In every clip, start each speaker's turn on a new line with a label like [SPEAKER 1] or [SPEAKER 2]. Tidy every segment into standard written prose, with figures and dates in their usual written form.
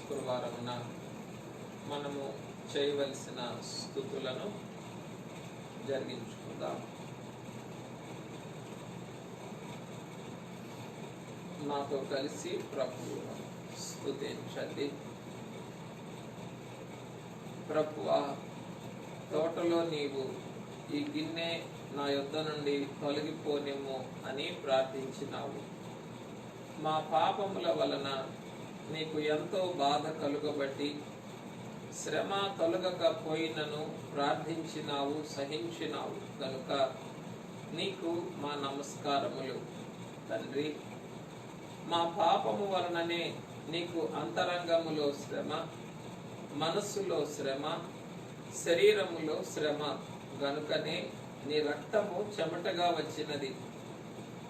[SPEAKER 1] శుక్రవారమున మనము చేయవలసిన స్తుతులను జరిగించుకుందాం. నాతో కలిసి ప్రభువును స్తుతించండి. ప్రభువా, తోటలో నీవు ఈ గిన్నె నా యొద్ద నుండి తొలగిపోనిమ్ము అని ప్రార్థించినావు. మా పాపముల వలన నీకు ఎంతో బాధ కలుగబట్టి శ్రమ తొలగకపోయినను ప్రార్థించినావు, సహించినావు కనుక నీకు మా నమస్కారములు. తండ్రి, మా పాపము వలననే నీకు అంతరంగములో శ్రమ, మనస్సులో శ్రమ, శరీరములో శ్రమ గనుకనే నీ రక్తము చెమటగా వచ్చినది.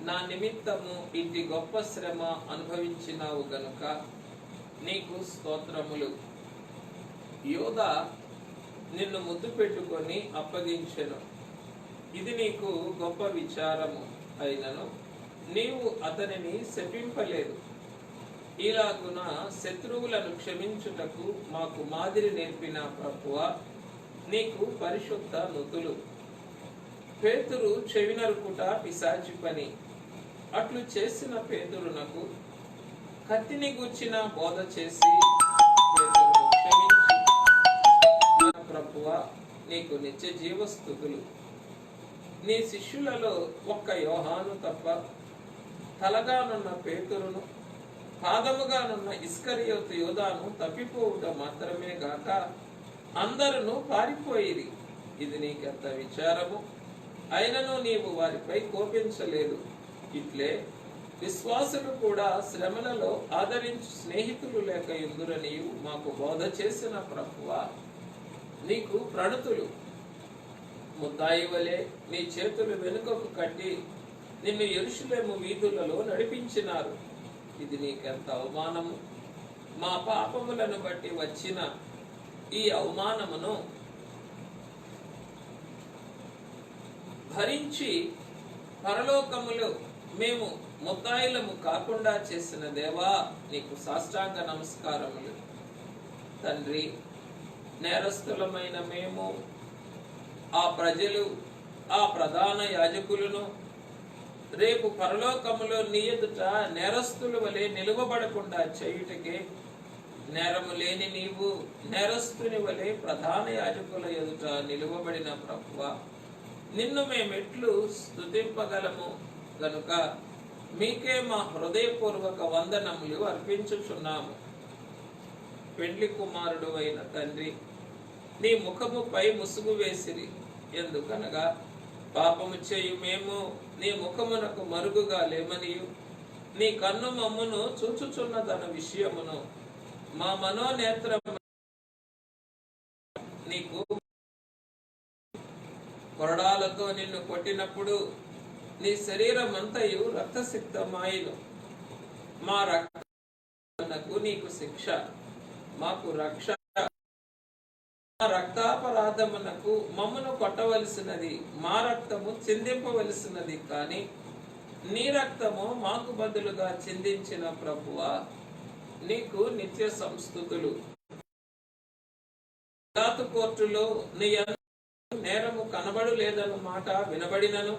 [SPEAKER 1] నా నిమిత్తము ఇంటి గొప్ప శ్రమ అనుభవించినావు గనుక నీకు స్తోత్రములు. యోధా నిన్ను ముద్దు పెట్టుకొని అప్పగించెను. ఇది నీకు గొప్ప విచారము అయినను నీవు అతనిని శపింపలేదు. ఇలాగున శత్రువులను క్షమించుటకు మాకు మాదిరి నేర్పిన ప్రభువా, నీకు పరిశుద్ధ నుతులు. పేతురు చెవినరుకుట పిశాచి పని. అట్లు చేసిన పేతురునకు కత్తిని గూర్చిన బోధ చేసి పేతురును క్షమించి ప్రభువా, నీకు నిత్య జీవస్తుతులు. నీ శిష్యులలో ఒక్క యోహాను తప్ప తలగానున్న పేతురును, పాదముగానున్న ఇస్కరియోతు యోధాను తప్పిపోవుట మాత్రమే గాక అందరూ పారిపోయిరి. ఇది నీకెంత విచారము! అయినను నీవు వారిపై కోపించలేదు. ఇట్లే విశ్వాసులు కూడా శ్రమలలో ఆదరించు స్నేహితులు లేక ఎందురనియు మాకు బోధ చేసిన ప్రభువా, నీకు ప్రణతులు. ముద్దాయి వలె నీ చేతులు వెనుకకు కట్టి నిన్ను యెరూషలేము వీధులలో నడిపించినారు. ఇది నీకెంత అవమానము! మా పాపములను బట్టి వచ్చిన ఈ అవమానమును భరించి పరలోకములో మేము ముద్దాయిలము కాకుండా చేసిన దేవా, నీకు సాష్టాంగ నమస్కారములు. తండ్రి, నేరస్తులమైన మేము, ఆ ప్రజలు, ఆ ప్రధాన యాజకులను రేపు పరలోకములో నీ ఎదుట నేరస్తుల వలె నిలువబడకుండా చేయుటకే నేరము లేని నీవు నేరస్తుని వలె ప్రధాన యాజకుల ఎదుట నిలువబడిన ప్రభువా, నిన్ను మేమెట్లు స్తుతింపగలము గనుక మీకే మా హృదయపూర్వక వందనములు అర్పించుచున్నాము. పెండ్లి కుమారుడు అయిన తండ్రి, నీ ముఖముపై ముసుగు వేసిరి. ఎందుకనగా పాపము చేయు మేము నీ ముఖమునకు మరుగుగా లేమనియు నీ కన్ను మమ్మును చూచుచున్నదన్న విషయమును మా మనోనేత్రము నీకు కొరడాలతో నిన్ను కొట్టినప్పుడు నీ శరీరం అంతయు రక్తసిక్తమాయను. మా రక్తమునకు నీకు శిక్ష, మాకు రక్ష. రక్తాపరాధమునకు మమ్మను కొట్టవలసినది, మా రక్తము చిందింపవలసినది, కానీ నీ రక్తము మాకు బదులుగా చిందించిన ప్రభువా, నీకు నిత్య సంస్తుతులు. కోర్టులో నీ నేరము కనబడు లేదన్న మాట వినబడినను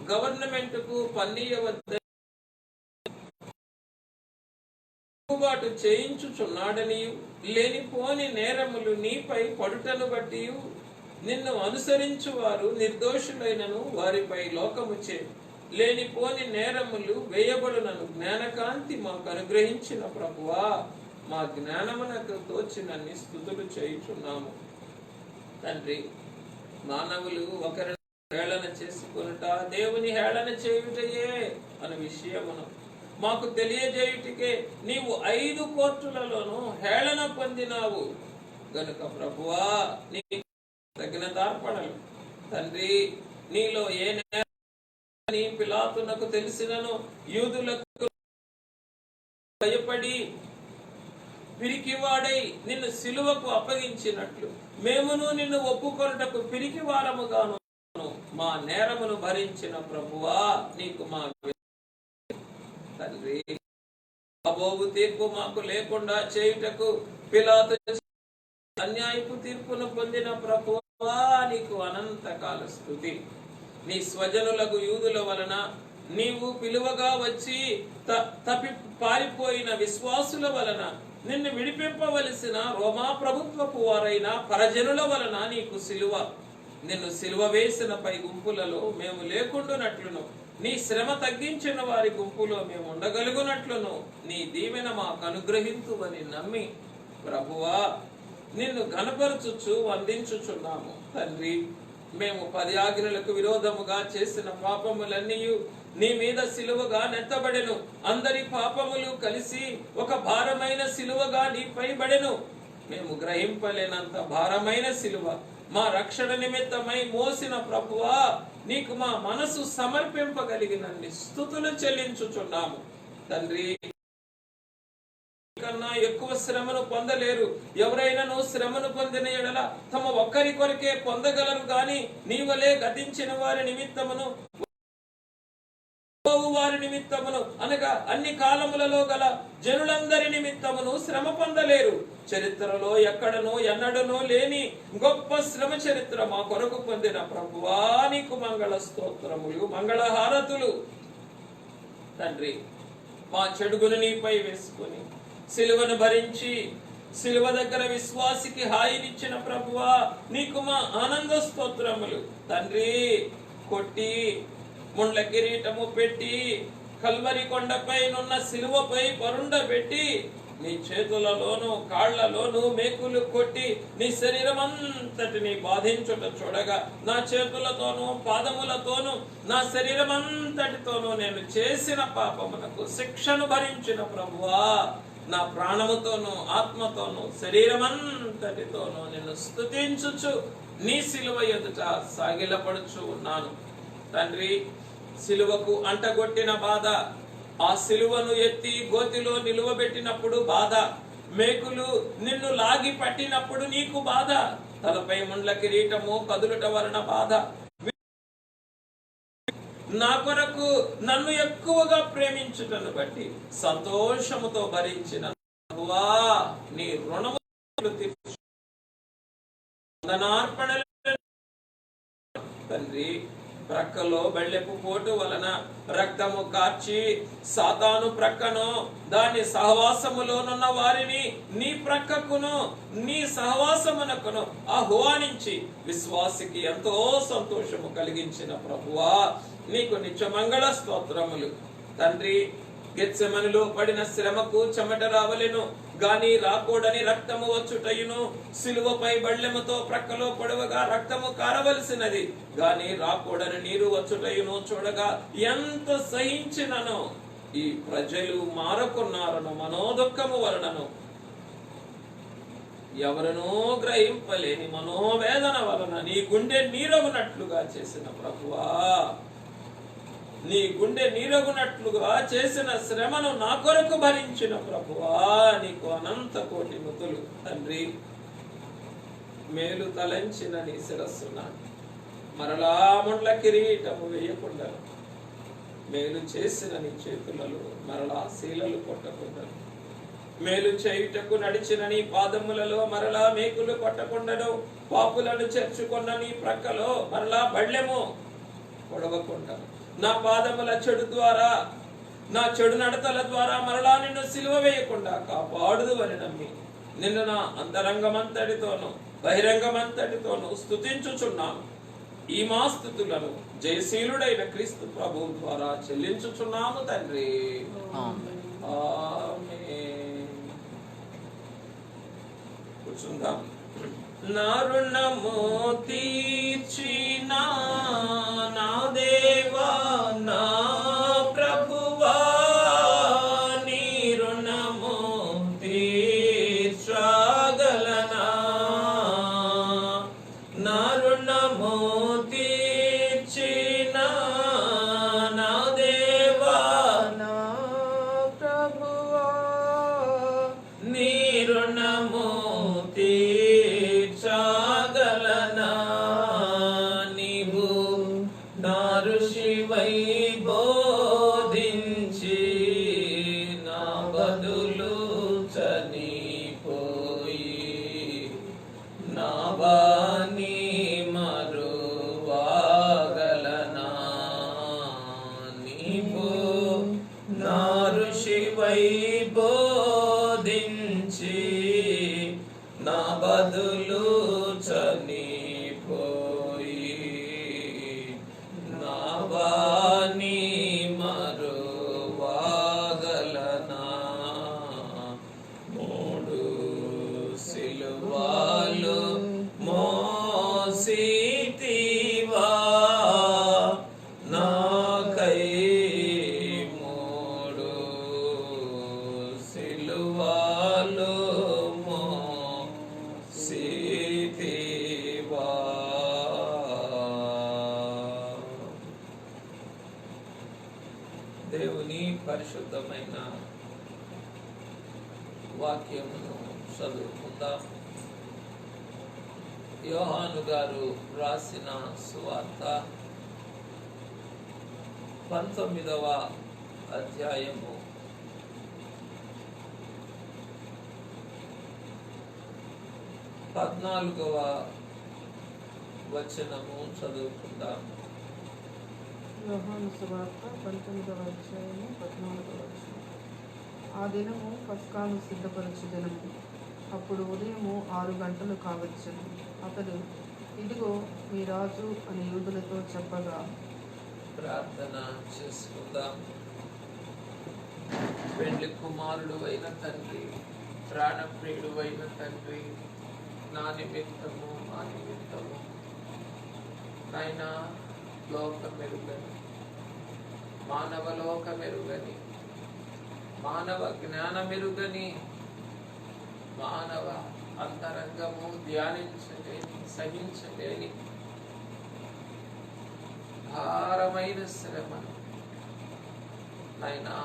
[SPEAKER 1] గవర్నమెంట్కు పన్నియవద్ద తిరుగుబాటు చేయించుచున్నాడని లేనిపోని నేరములు నీపై పడుటను బట్టి నిన్ను అనుసరించు వారు నిర్దోషులైనను వారిపై లోకముచే లేనిపోని నేరములు వేయబడునను జ్ఞానకాంతి మాకు అనుగ్రహించిన ప్రభువా, మా జ్ఞానమునకు తోచినన్ని స్తుతులు చేయుచున్నాము. తండ్రి, మానవులు ఒకరి హేళన చేసుకొనుట దేవుని హేళన చేయుటయే అనే విషయమును మాకు తెలియజేయుటకే నీవు 5 కోర్టులలోనూ హేళన పొందినావు గనుక ప్రభువా, నీ తగినతార్పణలు. తండ్రి, నీలో ఏ నేరని పిలాతునకు తెలిసినను యూదులకు భయపడి పిరికివాడై నిన్ను సిలువకు అప్పగించినట్లు మేమును నిన్ను ఒప్పుకొనుటకు పిరికివారముగాను మా నేరమును భరించిన ప్రభువా, నీకు మా తండ్రి రాబోవు తీర్పు మాకు లేకుండా చేయుటకు పిలాతు అన్యాయపు తీర్పును పొందిన ప్రభువా నీకు అనంతకాల స్తుతి. నీ స్వజనులకు యూదుల వలన నీవు పిలువగా వచ్చి తప్పి పారిపోయిన విశ్వాసుల వలన నిన్ను విడిపింపవలసిన రోమా ప్రభుత్వపు వారైన పరజనుల వలన నీకు సిలువ, నిన్ను సిలువ వేసిన పై గుంపులలో మేము లేకుండానట్లును, నీ శ్రమ తగ్గించిన వారి గుంపులో మేము ఉండగలుగునట్లును నీ దీవెన మాకు అనుగ్రహింతువని నమ్మి ప్రభువా నిన్ను ఘనపరచుచు వందించుచున్నాము. తండ్రి, మేము 10 ఆజ్ఞలకు విరోధముగా చేసిన పాపములన్నీ నీ మీద సిలువగా నెత్తబడెను. అందరి పాపములు కలిసి ఒక భారమైన సిలువగా నీపై బడెను. మేము గ్రహింపలేనంత భారమైన సిలువ మా రక్షణ నిమిత్తమై మోసిన ప్రభువా నీకు మా మనసు సమర్పింపగలిగినన్ని స్తుతులు చెల్లించుచున్నాము. తండ్రి, కన్నా ఎక్కువ శ్రమను పొందలేరు. ఎవరైనా శ్రమను పొందిన ఎడల తమ ఒక్కరి కొరకే పొందగలరు గాని నీవలే గతించిన వారి నిమిత్తమును వారి నిమిత్తమును అనగా అన్ని కాలములలో గల జనులందరి నిమిత్తమును శ్రమ పొందలేరు. చరిత్రలో ఎక్కడనో ఎన్నడనో లేని గొప్ప శ్రమ చరిత్ర మా కొరకు పొందిన ప్రభువా నీకు మంగళ స్తోత్రములు, మంగళహారతులు. తండ్రి, మా చెడుగును నీపై వేసుకుని సిలువను భరించి సిలువ దగ్గర విశ్వాసికి హాయినిచ్చిన ప్రభువా నీకు మా ఆనంద స్తోత్రములు. తండ్రి, కొట్టి ముండ్ల కిరీటము పెట్టి కల్వరి కొండపై నున్న సిలువపై పరుండబెట్టి నీ చేతులలోను కాళ్లలోను మేకులు కొట్టి నీ శరీరం అంతటిని బాధించుట చూడగా నా చేతులతోనూ పాదములతోనూ నా శరీరం అంతటితోనూ నేను చేసిన పాపమునకు శిక్షను భరించిన ప్రభువా నా ప్రాణముతోనూ ఆత్మతోనూ శరీరమంతటితోనూ నిన్ను స్తుతించుచు నీ సిలువ ఎదుట సాగిలపడుచు ఉన్నాను. తండ్రి, సిలువకు అంటగొట్టిన బాధ, ఆ సిలువను ఎత్తి గోతిలో నిలువబెట్టినప్పుడు బాధ, మేకులు నిన్ను లాగి పట్టినప్పుడు నీకు బాధ, తలపై ముండ్ల కిరీటము కదులుట వలన బాధ, నా కొరకు నన్ను ఎక్కువగా ప్రేమించుటను బట్టి సంతోషముతో భరించిన ప్రభువా నీ రుణములు తీర్చు. తండ్రి, ప్రక్కలో బెళ్ళెపు పోటు వలన రక్తము కార్చి సాతాను ప్రక్కను దాని సహవాసములోనున్న వారిని నీ ప్రక్కకును నీ సహవాసమునకును ఆహ్వానించి విశ్వాసికి ఎంతో సంతోషము కలిగించిన ప్రభువా నీకు నిత్య మంగళ స్తోత్రములు. తండ్రి, గెత్సెమనిలో పడిన శ్రమకు చెమట రావలెను గాని రాకూడని రక్తము వచ్చుటయును, సిలువపై బళ్ళెముతో ప్రక్కలో పొడవగా రక్తము కారవలసినది గాని రాకూడని నీరు వచ్చుటయును చూడగా ఎంత సహించినను ఈ ప్రజలు మారకున్నారను మనోదుఃఖము వలనను ఎవరనూ గ్రహింపలేని మనోవేదన వలన నీ గుండె నీరగునట్లుగా చేసిన ప్రభువా, నీ గుండె నీరగునట్లుగా చేసిన శ్రమను నా కొరకు భరించిన ప్రభువా నీకు అనంత కోటి ముతులు. తండ్రి, మేలు తలంచిన నీ శిరస్సున మరలా ముండ్ల కిరీటము వేయకుండా, మేలు చేసిన నీ చేతులలో మరలా శీలలు కొట్టకుండా, మేలు చేయుటకు నడిచిన నీ పాదములలో మరలా మేకులు కొట్టకుండాను, పాపులను చేర్చుకున్న నీ ప్రక్కలో మరలా బళ్ళెము పొడవకుండా, నా పాదముల చెడు ద్వారా నా చెడు నడతల ద్వారా మరలా నిన్ను సిలువ వేయకుండా కాపాడుదు అని నమ్మి నిన్ను నా అంతరంగమంతటితోనూ బహిరంగమంతటితోనూ స్తుతించుచున్నాను. ఈ మా స్తుతులను జయశీలుడైన క్రీస్తు ప్రభువు ద్వారా చెల్లించుచున్నాము తండ్రి. ఆమేన్. కూర్చుందాం. నా రుణము తీర్చిన నా దేవా నా ప్రభువా నీ రుణము తీర్చగలనా, నా రుణము తీర్చిన నా దేవా నా ప్రభువా నీ రుణము తీర్చగలనా, నీవు నా ఋషివై బోధించి నా బదు నా బదులు చనిపోయి నా వాణి మరువాగలనా మూడు సిలువలు మోసితివా నాకై మూడు సిలువలు మోసితివా. దేవుని పరిశుద్ధమైన వాక్యమును చదువుకుందాం. యోహాను గారు రాసిన సువార్త 19వ అధ్యాయము 14వ వచనము చదువుకుందాం.
[SPEAKER 2] యోహాను సువార్త 19వ అధ్యాయము 14వ వచనం. ఆ దినము పస్కాను సిద్ధపరచు దినము. అప్పుడు ఉదయము 6 గంటలు కావచ్చును. అతడు, ఇదిగో మీ రాజు అని యూదులతో చెప్పగా.
[SPEAKER 1] ప్రార్థన చేసుకుందాం. పెండ్లి కుమారుడు అయిన తండ్రి, ప్రాణప్రియుడు అయిన తండ్రి, నా నిమిత్తము మా నిమిత్తము నాయన లోకమెరుగని, మానవలోకమెరుగని, మానవ జ్ఞానమెరుగని, మానవ అంతరంగము ధ్యానించలేని, సహించలేని భారమైన శ్రమను నాయనా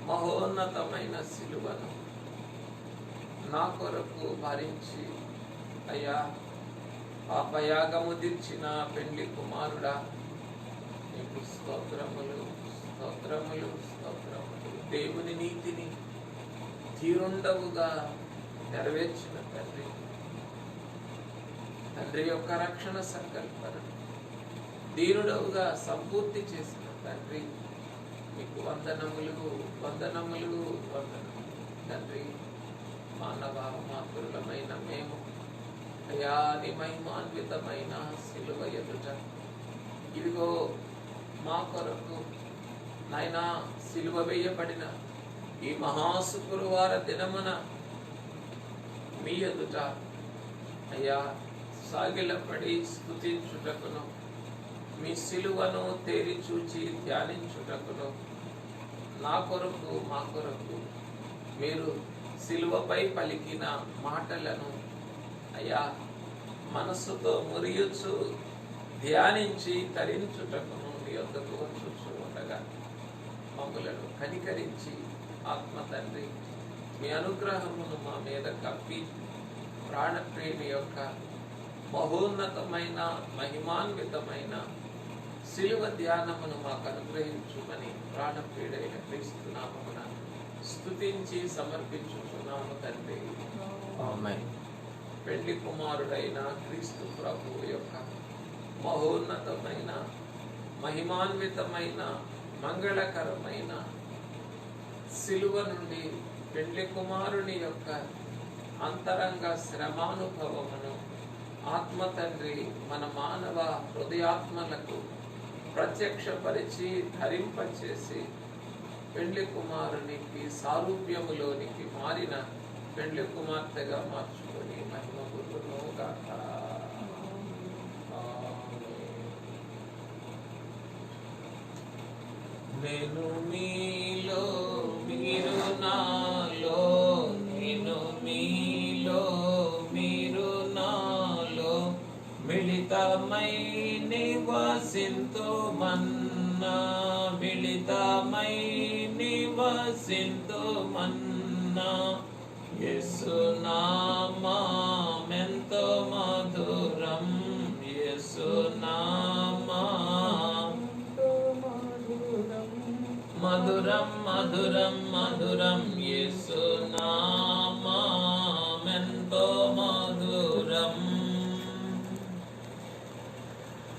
[SPEAKER 1] మహోన్నతమైన సిలువను నా కొరకు భరించి అయ్యా పాపయాగము తీర్చిన పెండ్లి కుమారుడా, నీకు స్తోత్రములు స్తోత్రములు స్తోత్రములు. దేవుని నీతిని తీరుండవుగా నెరవేర్చిన తండ్రి, తండ్రి యొక్క రక్షణ సంకల్పను దీనుడవుగా సంపూర్తి చేసిన తండ్రి, మీకు వందనములు వందనములు వందనములు. తండ్రి, మానవ మాతృలమైన మేము అయా నీ మహిమాన్వితమైన సిలువ ఎదుట ఇదిగో మా కొరకు నాయనా సిలువ వేయబడిన ఈ మహాశుక్రవార దినమున మీ ఎదుట అయ్యా సాగిలపడి స్తుతించుటకును, మీ సిలువను తేరి చూచి ధ్యానించుటకును, నా కొరకు మా కొరకు మీరు సిలువపై పలికిన మాటలను అయ్యా మనస్సుతో మురియుచు ధ్యానించి తరించుటకును మీ వద్దకు వచ్చుచు ఉండగా మమ్ములను కనికరించి ఆత్మ తండ్రి మీ అనుగ్రహమును మా మీద కప్పి ప్రాణప్రేమి యొక్క మహోన్నతమైన మహిమాన్వితమైన సిలువ ధ్యానమును మాకు అనుగ్రహించుమని ప్రాణప్రియుడైన క్రీస్తు నామమున స్తుతించి సమర్పించుచున్నాము తండ్రి. ఆమేన్. పెండ్లి కుమారుడైన క్రీస్తు ప్రభువు యొక్క మహోన్నతమైన మహిమాన్వితమైన మంగళకరమైన సిలువ నుండి పెండ్లి కుమారుని యొక్క అంతరంగ శ్రమానుభవమును ఆత్మ తండ్రి మన మానవ హృదయాత్మలకు ప్రత్యక్షపరిచి ధరింపచేసి పెండ్లి కుమారునికి సారూప్యములోనికి మారిన పెండ్లి కుమార్తెగా మార్చుకొని మహిమ పొందును గాక. నేను మీలో మీరు నాలో, నేను మీలో మీరు నాలో మిళితమై నివసింతుమన్నా, మిళితమై నివసింతుమన్నా. యేసు నామమెంతో మధురం, యేసు నామం మధురం మధురం మధురం, యేసు నామమెంతో మధురం.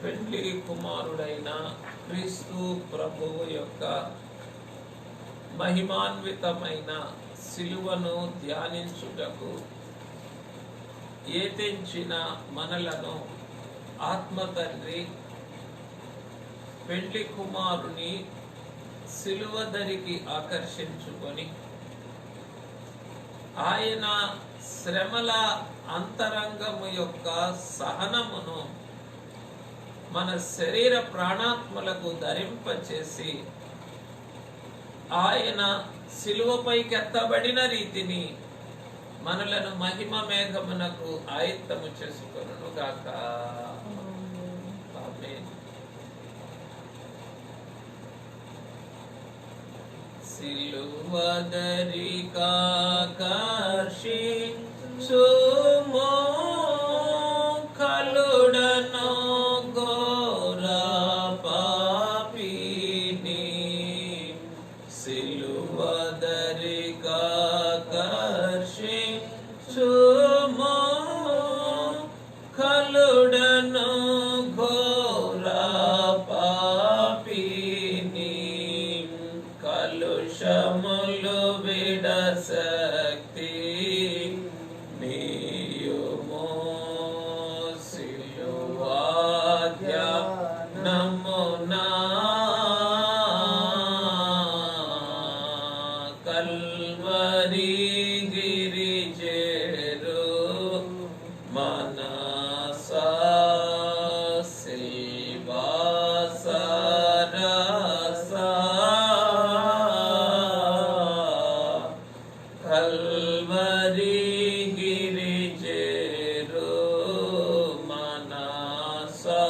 [SPEAKER 1] పెండ్లి కుమారుడైన క్రీస్తు ప్రభువు యొక్క మహిమాన్వితమైన సిలువను ధ్యానించుటకు ఏతించిన మనలను ఆత్మ తండ్రి పెండ్లి కుమారుని సిలువ ధరికి ఆకర్షించుకొని ఆయన శ్రమల అంతరంగము యొక్క సహనమును మన శరీర ప్రాణాత్మలకు ధరింపచేసి ఆయన సిలువపైకి ఎత్తబడిన రీతిని మనలను మహిమ మేఘమునకు ఆయత్తము చేసుకొనును గాక. ఆమేన్. సిలువ ధరికాకర్షించుము కలుడను ఘోర పాపిని. సిలువ ధరికాకర్షించుము కలుడను ఘోర పాపిని. కలుషములు విడశక్తి నీయుమో సిలువాధ్యానమునా కల్వరి గిరి చేరు మనసా శివాసరసా కల్వరి గిరి చేరు మనసా.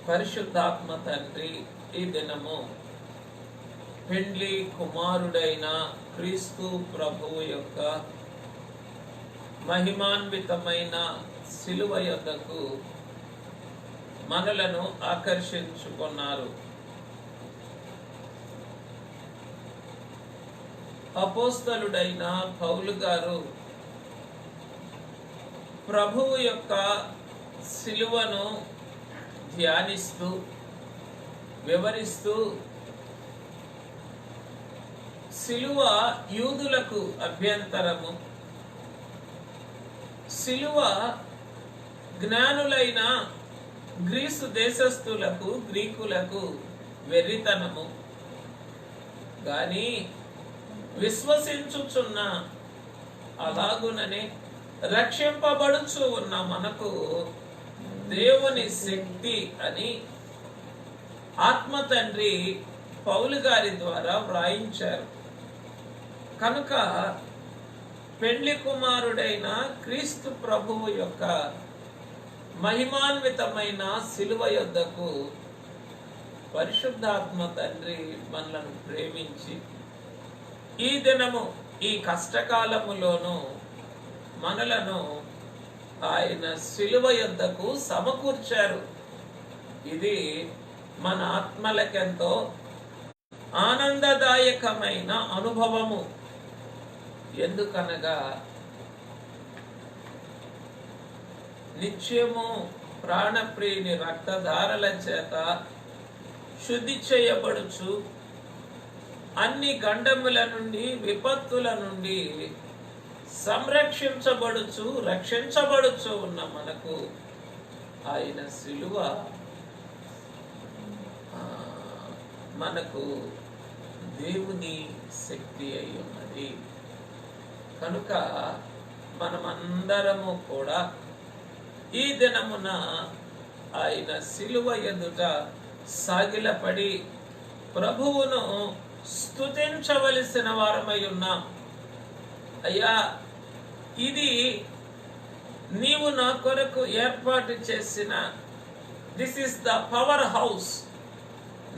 [SPEAKER 1] పరిశుద్ధాత్మ తండ్రి, ఈ దినము పెండ్లి కుమారుడైన క్రీస్తు ప్రభువు యొక్క మహిమాన్వితమైన సిలువ యొద్దకు మనలను ఆకర్షించుకున్నారు. అపోస్తలుడైన పౌలు గారు ప్రభువు యొక్క సిలువను ధ్యానిస్తూ వివరిస్తూ సిలువ యూదులకు అభ్యంతరము, సిలువ జ్ఞానులైన గ్రీసు దేశస్థులకు గ్రీకులకు వెర్రితనము, గాని విశ్వసించుచున్న అలాగుననే రక్షింపబడుచు ఉన్న మనకు దేవుని శక్తి అని ఆత్మ తండ్రి పౌలు గారి ద్వారా వ్రాయించారు. కనుక పెండ్లి కుమారుడైన క్రీస్తు ప్రభువు యొక్క మహిమాన్వితమైన సిలువ యొద్దకు పరిశుద్ధాత్మ తండ్రి మనలను ప్రేమించి ఈ దినము ఈ కష్టకాలములోను మనలను ఆయన సిలువ యొద్దకు సమకూర్చారు. ఇది మన ఆత్మలకెంతో ఆనందదాయకమైన అనుభవము. ఎందుకనగా నిత్యము ప్రాణప్రియుని రక్తధారల చేత శుద్ధి చేయబడుచు అన్ని గండముల నుండి విపత్తుల నుండి సంరక్షించబడుచు రక్షించబడుచు ఉన్న మనకు ఆయన సిలువ మనకు దేవుని శక్తి అయి ఉన్నది. కనుక మనమందరము కూడా ఈ దినమున ఆయన సిలువ ఎదుట సాగిలపడి ప్రభువును స్తుతించవలసిన వారమై ఉన్నాం. అయ్యా, ఇది నీవు నా కొరకు ఏర్పాటు చేసిన this is the power house,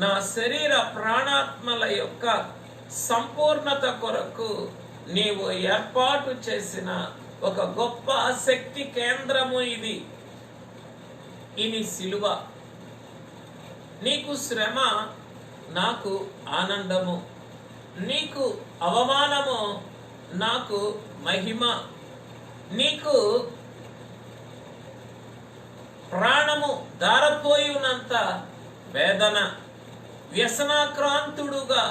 [SPEAKER 1] నా శరీర ప్రాణాత్మల యొక్క సంపూర్ణత కొరకు నీవు ఏర్పాటు చేసిన ఒక గొప్ప శక్తి కేంద్రము ఇది. ఇది సిలువ. నీకు శ్రమ, నాకు ఆనందము. నీకు అవమానము, నాకు మహిమ. నీకు ప్రాణము దారపోయినంత వేదన, వ్యసనాక్రాంతుడుగా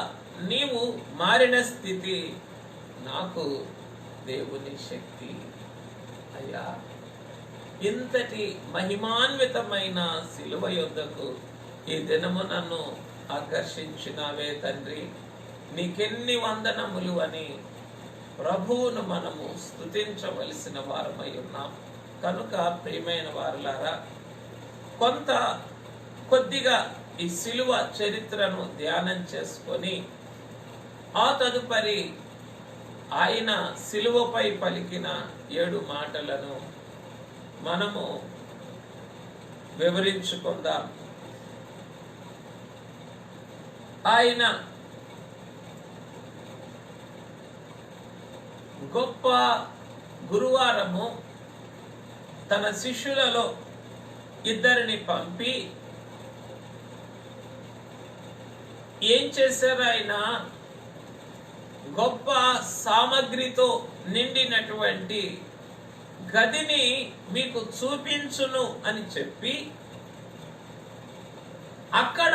[SPEAKER 1] నీవు మారిన స్థితి నాకు దేవుని శక్తి. అయ్యా, ఇంతటి మహిమాన్వితమైన శిలువ యొద్దకు ఈ దినము నన్ను ఆకర్షించినావే తండ్రి, నీకెన్ని వందనములు అని ప్రభువును మనము స్తుతించవలసిన వారమై ఉన్నాం. కనుక ప్రియమైన వారులారా, కొద్దిగా ఈ శిలువ చరిత్రను ధ్యానం చేసుకొని ఆ తదుపరి ఆయన శిలువపై పలికిన 7 మాటలను మనము వివరించుకుందాం. ఆయన గొప్ప గురువారము తన శిష్యులలో 2 పంపి ఏం చేశారు? ఆయన గొప్ప సామగ్రితో నిండినటువంటి గదిని మీకు చూపించును అని చెప్పి అక్కడ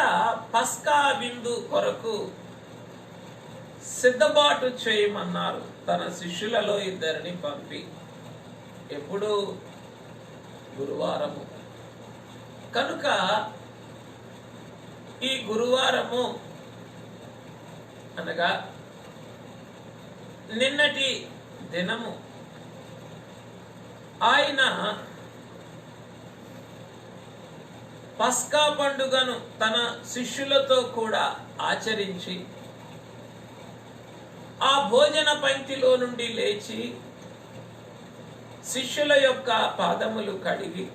[SPEAKER 1] పస్కా విందు కొరకు సిద్ధపాటు చేయమన్నారు తన శిష్యులలో 2 పంపి. ఎప్పుడు? గురువారము. కనుక ఈ గురువారము అనగా నిన్నటి దినము ఆయన పస్కా పండుగను తన శిష్యులతో కూడా ఆచరించి ఆ భోజన పంక్తిలో నుండి లేచి శిష్యుల యొక్క పాదములు కడిగి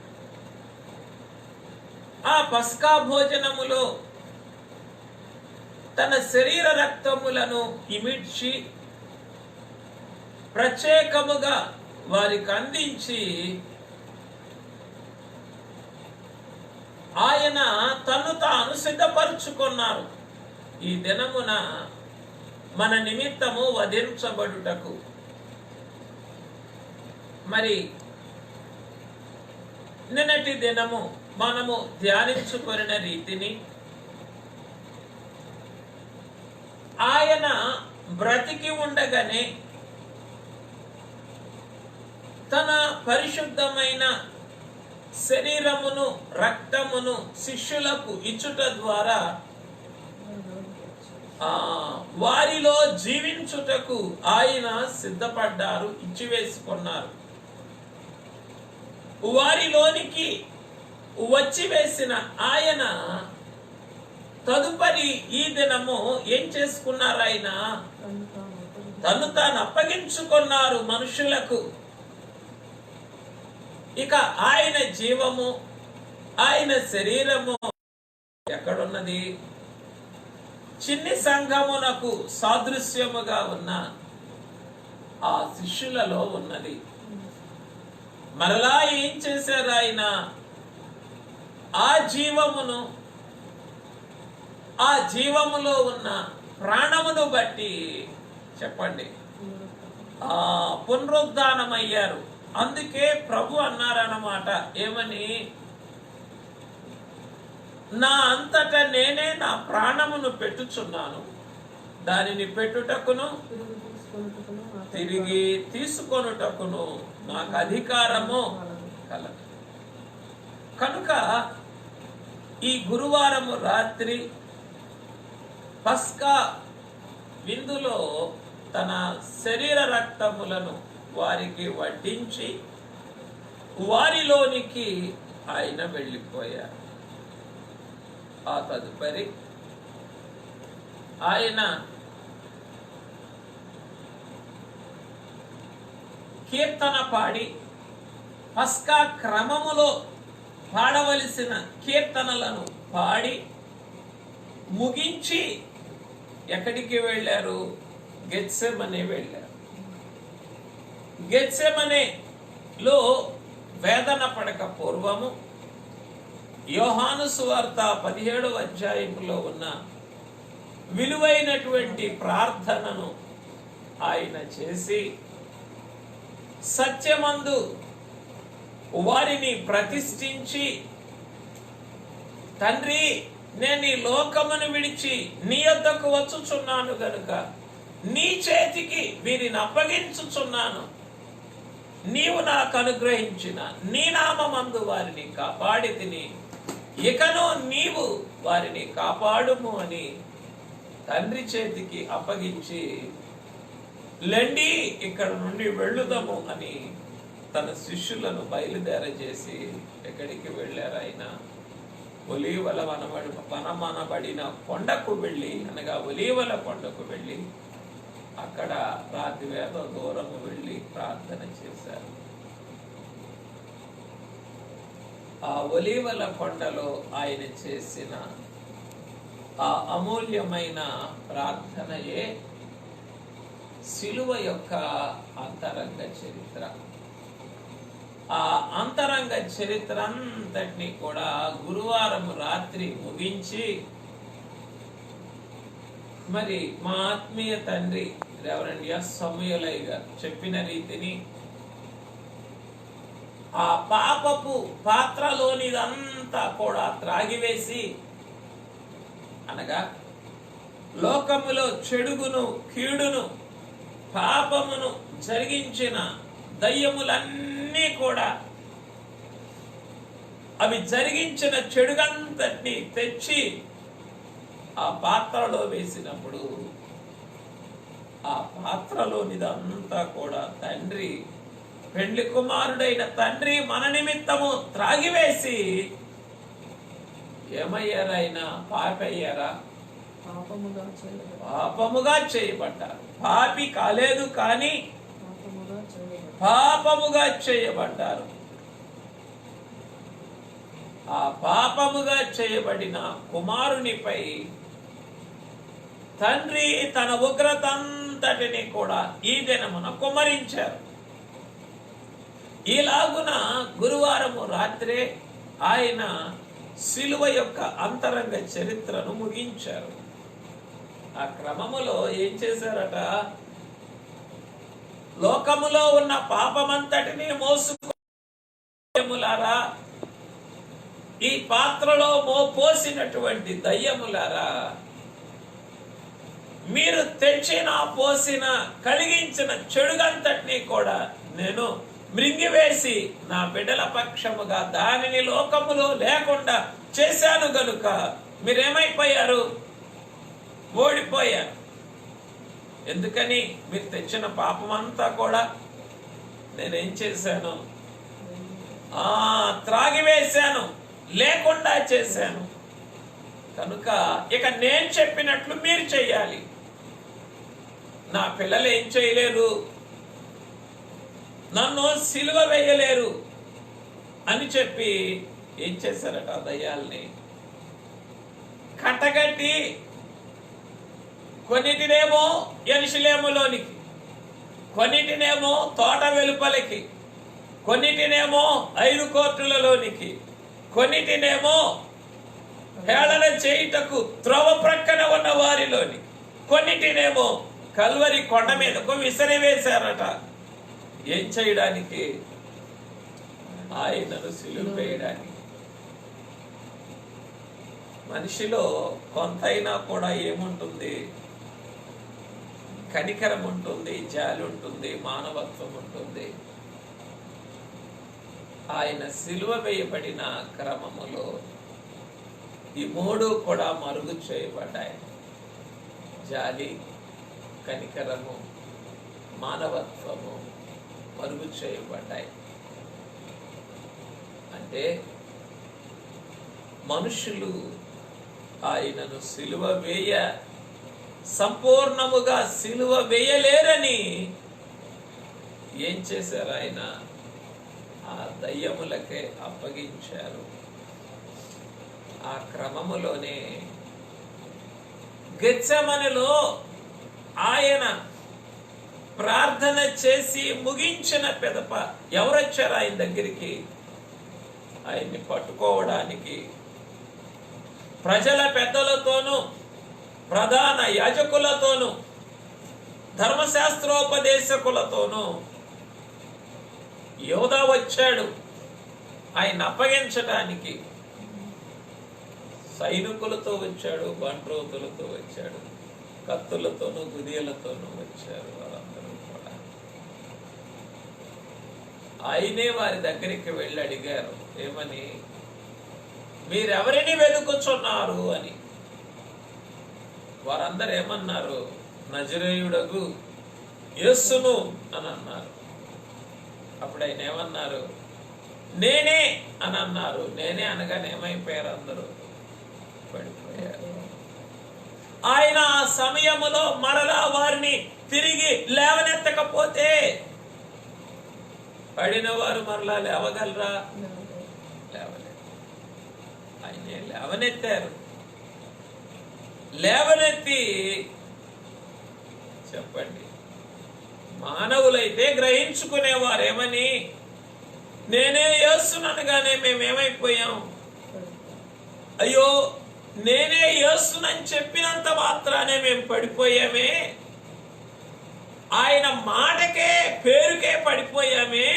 [SPEAKER 1] ఆ పస్కా భోజనములో తన శరీర రక్తములను ఇమిడ్చి ప్రత్యేకముగా వారికి అందించి ఆయన తను తాను సిద్ధపరుచుకున్నారు. ఈ దినమున మన నిమిత్తము వధించబడుటకు. మరి నిన్నటి దినము మనము ధ్యానించుకొనిన రీతిని ఆయన బ్రతికి ఉండగానే తన పరిశుద్ధమైన శరీరమును రక్తమును శిష్యులకు ఇచ్చుట ద్వారా వారిలో జీవించుటకు ఆయన సిద్ధపడ్డారు, ఇచ్చివేసుకున్నారు. వారిలోనికి వచ్చివేసిన ఆయన తదుపరి ఈ దినము ఏం చేసుకున్నారు? ఆయన తను తాను అప్పగించుకున్నారు మనుషులకు. ఇక ఆయన జీవము, ఆయన శరీరము ఎక్కడున్నది? చిన్ని సంఘమునకు సాదృశ్యముగా ఉన్న ఆ శిష్యులలో ఉన్నది. మరలా ఏం చేశారు? ఆయన ఆ జీవమును, ఆ జీవములో ఉన్న ప్రాణమును బట్టి చెప్పండి పునరుద్ధానమయ్యారు. అందుకే ప్రభు అన్నారన్నమాట, ఏమని? నా అంతటా నేనే నా ప్రాణమును పెట్టుచున్నాను, దానిని పెట్టుటకును తిరిగి తీసుకొనుటకును నాకు అధికారము కలదు. కనుక ఈ గురువారము రాత్రి పస్కా విందులో తన శరీర రక్తములను వారికి వడ్డించి వారిలోనికి ఆయన వెళ్ళిపోయారు. ఆ తదుపరి ఆయన కీర్తన పాడి పస్కా క్రమములో పాడవలసిన కీర్తనలను పాడి ముగించి ఎక్కడికి వెళ్ళారు? గెత్సెమనే వెళ్ళారు. గెత్సెమనేలో వేదన పడక పూర్వము యోహాను సువార్త 17వ అధ్యాయములో ఉన్న విలువైనటువంటి ప్రార్థనను ఆయన చేసి సత్యమందు వారిని ప్రతిష్ఠించి, తండ్రి నేను ఈ లోకమును విడిచి నీ యొద్దకు వచ్చుచున్నాను గనుక నీ చేతికి వీరిని అప్పగించుచున్నాను. నీవు నాకు అనుగ్రహించిన నీ నామమందు వారిని కాపాడి తిని, ఇకను నీవు వారిని కాపాడుము అని తండ్రి చేతికి అప్పగించి, లెండి ఇక్కడ నుండి వెళ్ళుదము అని తన శిష్యులను బయలుదేరజేసి ఎక్కడికి వెళ్ళారు? ఆయన ఒలీవల వనమనబడిన కొండకు వెళ్ళి, అనగా ఒలీవల కొండకు వెళ్ళి అక్కడ రాత్రి వేద దూరము వెళ్ళి ప్రార్థన చేశారు. ఆ ఒలీవల కొండలో ఆయన చేసిన ఆ అమూల్యమైన ప్రార్థనయే శిలువ యొక్క అంతరంగ చరిత్ర. ఆ అంతరంగ చరిత్ర అంతటిని కూడా గురువారం రాత్రి ముగించి, మరి మా ఆత్మీయ తండ్రి రెవరెండ్ ఎస్ సమూయేలయ్య గారు చెప్పిన రీతిని ఆ పాపపు పాత్రలోనిదంతా కూడా త్రాగివేసి, అనగా లోకములో చెడుగును కీడును పాపమును జరిగించిన దయ్యములన్నీ కూడా అవి జరిగించిన చెడుగంతటిని తెచ్చి ఆ పాత్రలో వేసినప్పుడు ఆ పాత్రలోనిదంతా కూడా తండ్రి, పెండ్లి కుమారుడైన తండ్రి మన నిమిత్తము త్రాగివేసి ఏమయ్యారైనా? పాపయ్యారా? పాపముగా చేయబడ్డారు. పాపి కాలేదు కానీ పాపముగా చేయబడ్డారు. ఆ పాపముగా చేయబడిన కుమారునిపై తండ్రి తన ఉగ్రతంతటిని కూడా ఈ దినమున కుమ్మరించారు. ఈలాగున గురువారము రాత్రే ఆయన శిలువ యొక్క అంతరంగ చరిత్రను ముగించారు. ఆ క్రమములో ఏం చేశారట? లోకములో ఉన్న పాపమంతటిని మోసుకులారా, ఈ పాత్రలో పోసినటువంటి దయ్యములారా, మీరు తెచ్చిన పోసిన కలిగించిన చెడుగంతటిని కూడా నేను మృంగివేసి నా బిడ్డల పక్షముగా దానిని లోకములో లేకుండా చేశాను గనుక మీరేమైపోయారు? ఓడిపోయారు. ఎందుకని? మీరు తెచ్చిన పాపమంతా కూడా నేనేం చేశాను? త్రాగివేశాను, లేకుండా చేశాను. కనుక ఇక నేను చెప్పినట్లు మీరు చెయ్యాలి. నా పిల్లలు ఏం చేయలేరు, నన్ను సిలువ వేయలేరు అని చెప్పి ఏం చేశారట? దయ్యాల్ని కట్టగట్టి కొన్నిటినేమో యెరూషలేములోనికి, కొన్నిటినేమో తోట వెలుపలికి, కొన్నిటినేమో 5 కోర్టులలోనికి, కొన్నిటినేమో హేళన చేయుటకు త్రోవ ప్రక్కన ఉన్న వారిలోని, కొన్నిటినేమో కల్వరి కొండ మీదకు విసిరివేశారట. ఏం చేయడానికి? ఆయనను సిలువ వేయడానికి. మనిషిలో కొంతైనా కూడా ఏముంటుంది? కనికరం ఉంటుంది, జాలి ఉంటుంది, మానవత్వం ఉంటుంది. ఆయన సిలువ వేయబడిన క్రమములో ఈ 3 కూడా మరుగు చేయబడ్డాయి. జాలి, కనికరము, మానవత్వము మరుగు చేయబడ్డాయి. అంటే మనుషులు ఆయనను సిలువ వేయ సంపూర్ణముగా సిలువ వేయలేరని ఏం చేశారు? ఆయన ఆ దయ్యములకే అప్పగించారు. ఆ క్రమములోనే గెత్సెమనెలో ఆయన ప్రార్థన చేసి ముగించిన పిదప ఎవరొచ్చారు ఆయన దగ్గరికి? ఆయన్ని పట్టుకోవడానికి ప్రజల పెద్దలతోనూ ప్రధాన యాజకులతోనూ ధర్మశాస్త్రోపదేశకులతోనూ యోధా వచ్చాడు ఆయన అప్పగించడానికి. సైనికులతో వచ్చాడు, బంట్రోతులతో వచ్చాడు, కత్తులతోనూ గుదియలతోనూ వచ్చారు. వారందరూ కూడా ఆయనే వారి దగ్గరికి వెళ్ళి అడిగారు, ఏమని? మీరెవరిని వెతుకుచున్నారు అని. వారందరూ ఏమన్నారు? నజరేయుడగు యేసును అని అన్నారు. అప్పుడు ఆయన ఏమన్నారు? నేనే అని అన్నారు. నేనే అనగానే ఏమైపోయారు? అందరూ పడిపోయారు. ఆయన ఆ సమయములో మరలా వారిని తిరిగి లేవనెత్తకపోతే పడిన వారు మరలా లేవగలరా? లేవలేదు. ఆయనే లేవనెత్తారు. లేవనెత్తి చెప్పండి, మానవులైతే గ్రహించుకునేవారేమని? నేనే యేసుననగానే మేమేమైపోయాం? అయ్యో, నేనే యేసునని చెప్పినంత మాత్రానే మేము పడిపోయామే, ఆయన మాటకే పేరుకే పడిపోయామే,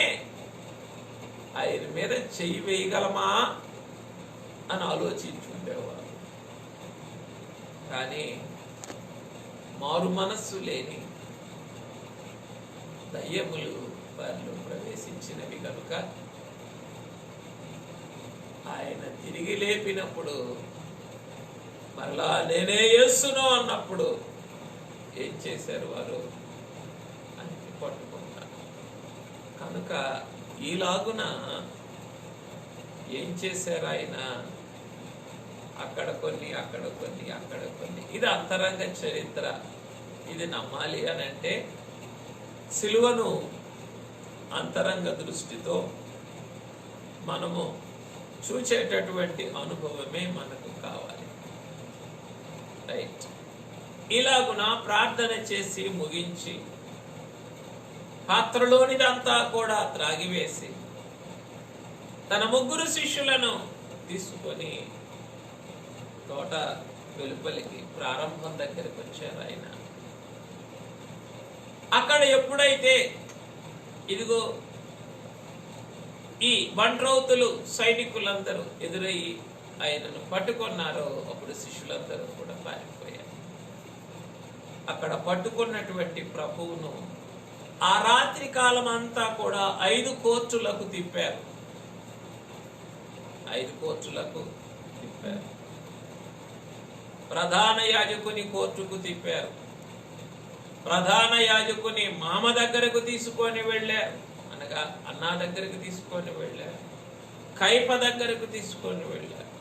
[SPEAKER 1] ఆయన మీద చెయ్యి వేయగలమా అని ఆలోచించుండేవారు. కానీ మారు మనస్సు లేని దయ్యములు వారిలో ప్రవేశించినవి కనుక ఆయన తిరిగి లేపినప్పుడు మరలా నేనే యేసును అన్నప్పుడు ఏం చేశారు వారు? అని పట్టుకుంటారు. కనుక ఈలాగున ఏం చేశారు ఆయన? అక్కడ కొన్ని, అక్కడ కొన్ని, అక్కడ కొన్ని. ఇది అంతరంగ చరిత్ర. ఇది నమ్మాలి అని అంటే సిలువను అంతరంగ దృష్టితో మనము చూచేటటువంటి అనుభవమే మనకు కావాలి. రైట్. ఇలాగున ప్రార్థన చేసి ముగించి పాత్రలోనిదంతా కూడా త్రాగివేసి తన 3 శిష్యులను తీసుకొని తోట వెలుపలికి ప్రారంభం దగ్గరికి వచ్చారు ఆయన. అక్కడ ఎప్పుడైతే ఇదిగో ఈ బంట్రౌతులు సైనికులందరూ ఎదురయ్యి ఆయనను పట్టుకున్నారో అప్పుడు శిష్యులందరూ కూడా పారిపోయారు. అక్కడ పట్టుకున్నటువంటి ప్రభువును ఆ రాత్రి కాలం అంతా కూడా 5 కోర్టులకు తిప్పారు. 5 కోర్టులకు తిప్పారు. ప్రధాన యాజకుని కోర్టుకు తిప్పారు. ప్రధాన యాజకుని మామ దగ్గరకు తీసుకొని వెళ్ళారు, అనగా అన్నా దగ్గరకు తీసుకొని వెళ్ళారు. కైఫ దగ్గరకు తీసుకొని వెళ్ళారు.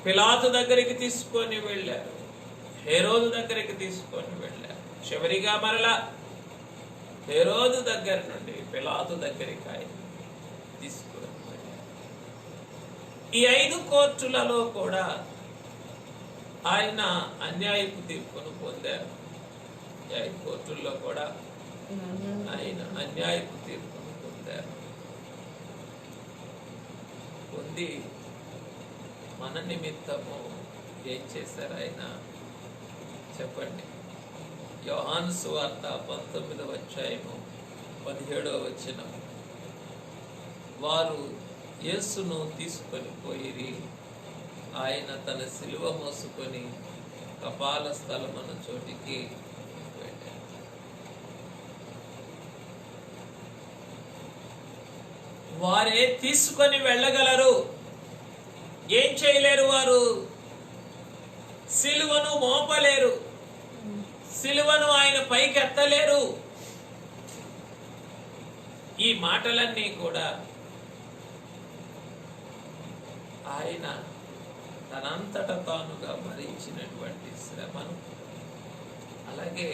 [SPEAKER 1] పిలాతు దగ్గరికి తీసుకొని వెళ్ళారు. హేరోదు దగ్గరికి తీసుకొని వెళ్ళారు. చివరిగా మరలా హేరోదు దగ్గర నుండి పిలాతు దగ్గరికి ఆయన తీసుకొని వెళ్ళారు. ఈ 5 కోర్టులలో కూడా ఆయన అన్యాయపు తీర్పును పొందారు. 5 కోర్టుల్లో కూడా ఆయన అన్యాయపు తీర్పును పొందారు. పొంది మన నిమిత్తము ఏం చేశారు ఆయన? చెప్పండి. యోహాను సువార్త 19వ అధ్యాయము 17వ వచనం. వారు యేసును తీసుకొని పోయిరి. ఆయన తన సిలువ మోసుకొని కపాల స్థలమన్న చోటికి వెళ్ళారు. వారే తీసుకొని వెళ్ళగలరు, ఏం చేయలేరు. వారు సిలువను మోపలేరు, సిలువను ఆయన పైకి ఎత్తలేరు. ఈ మాటలన్నీ కూడా ఆయన తనంతట తానుగా భరించినటువంటి శ్రమను, అలాగే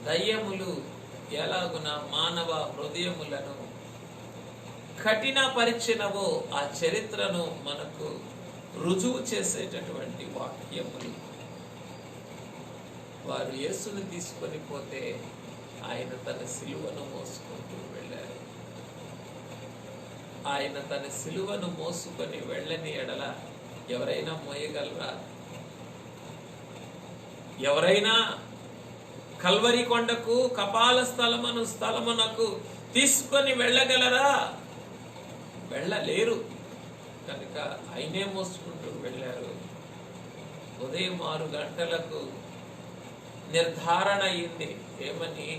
[SPEAKER 1] దయ్యములు ఎలాగున మానవ హృదయములను కఠినపరిచినవో ఆ చరిత్రను మనకు రుజువు చేసేటటువంటి వాక్యములు. వారు యేసుని తీసుకొని పోతే ఆయన తన సిలువను మోసుకుంటూ వెళ్ళారు. ఆయన తన సిలువను మోసుకొని వెళ్ళని ఎడల ఎవరైనా మోయగలరా? ఎవరైనా కల్వరి కొండకు కపాల స్థలమునకు తీసుకొని వెళ్ళగలరా? వెళ్ళలేరు. కనుక ఆయనే మోసుకుంటూ వెళ్ళారు. ఉదయం 6 గంటలకు నిర్ధారణ అయింది. ఏమని?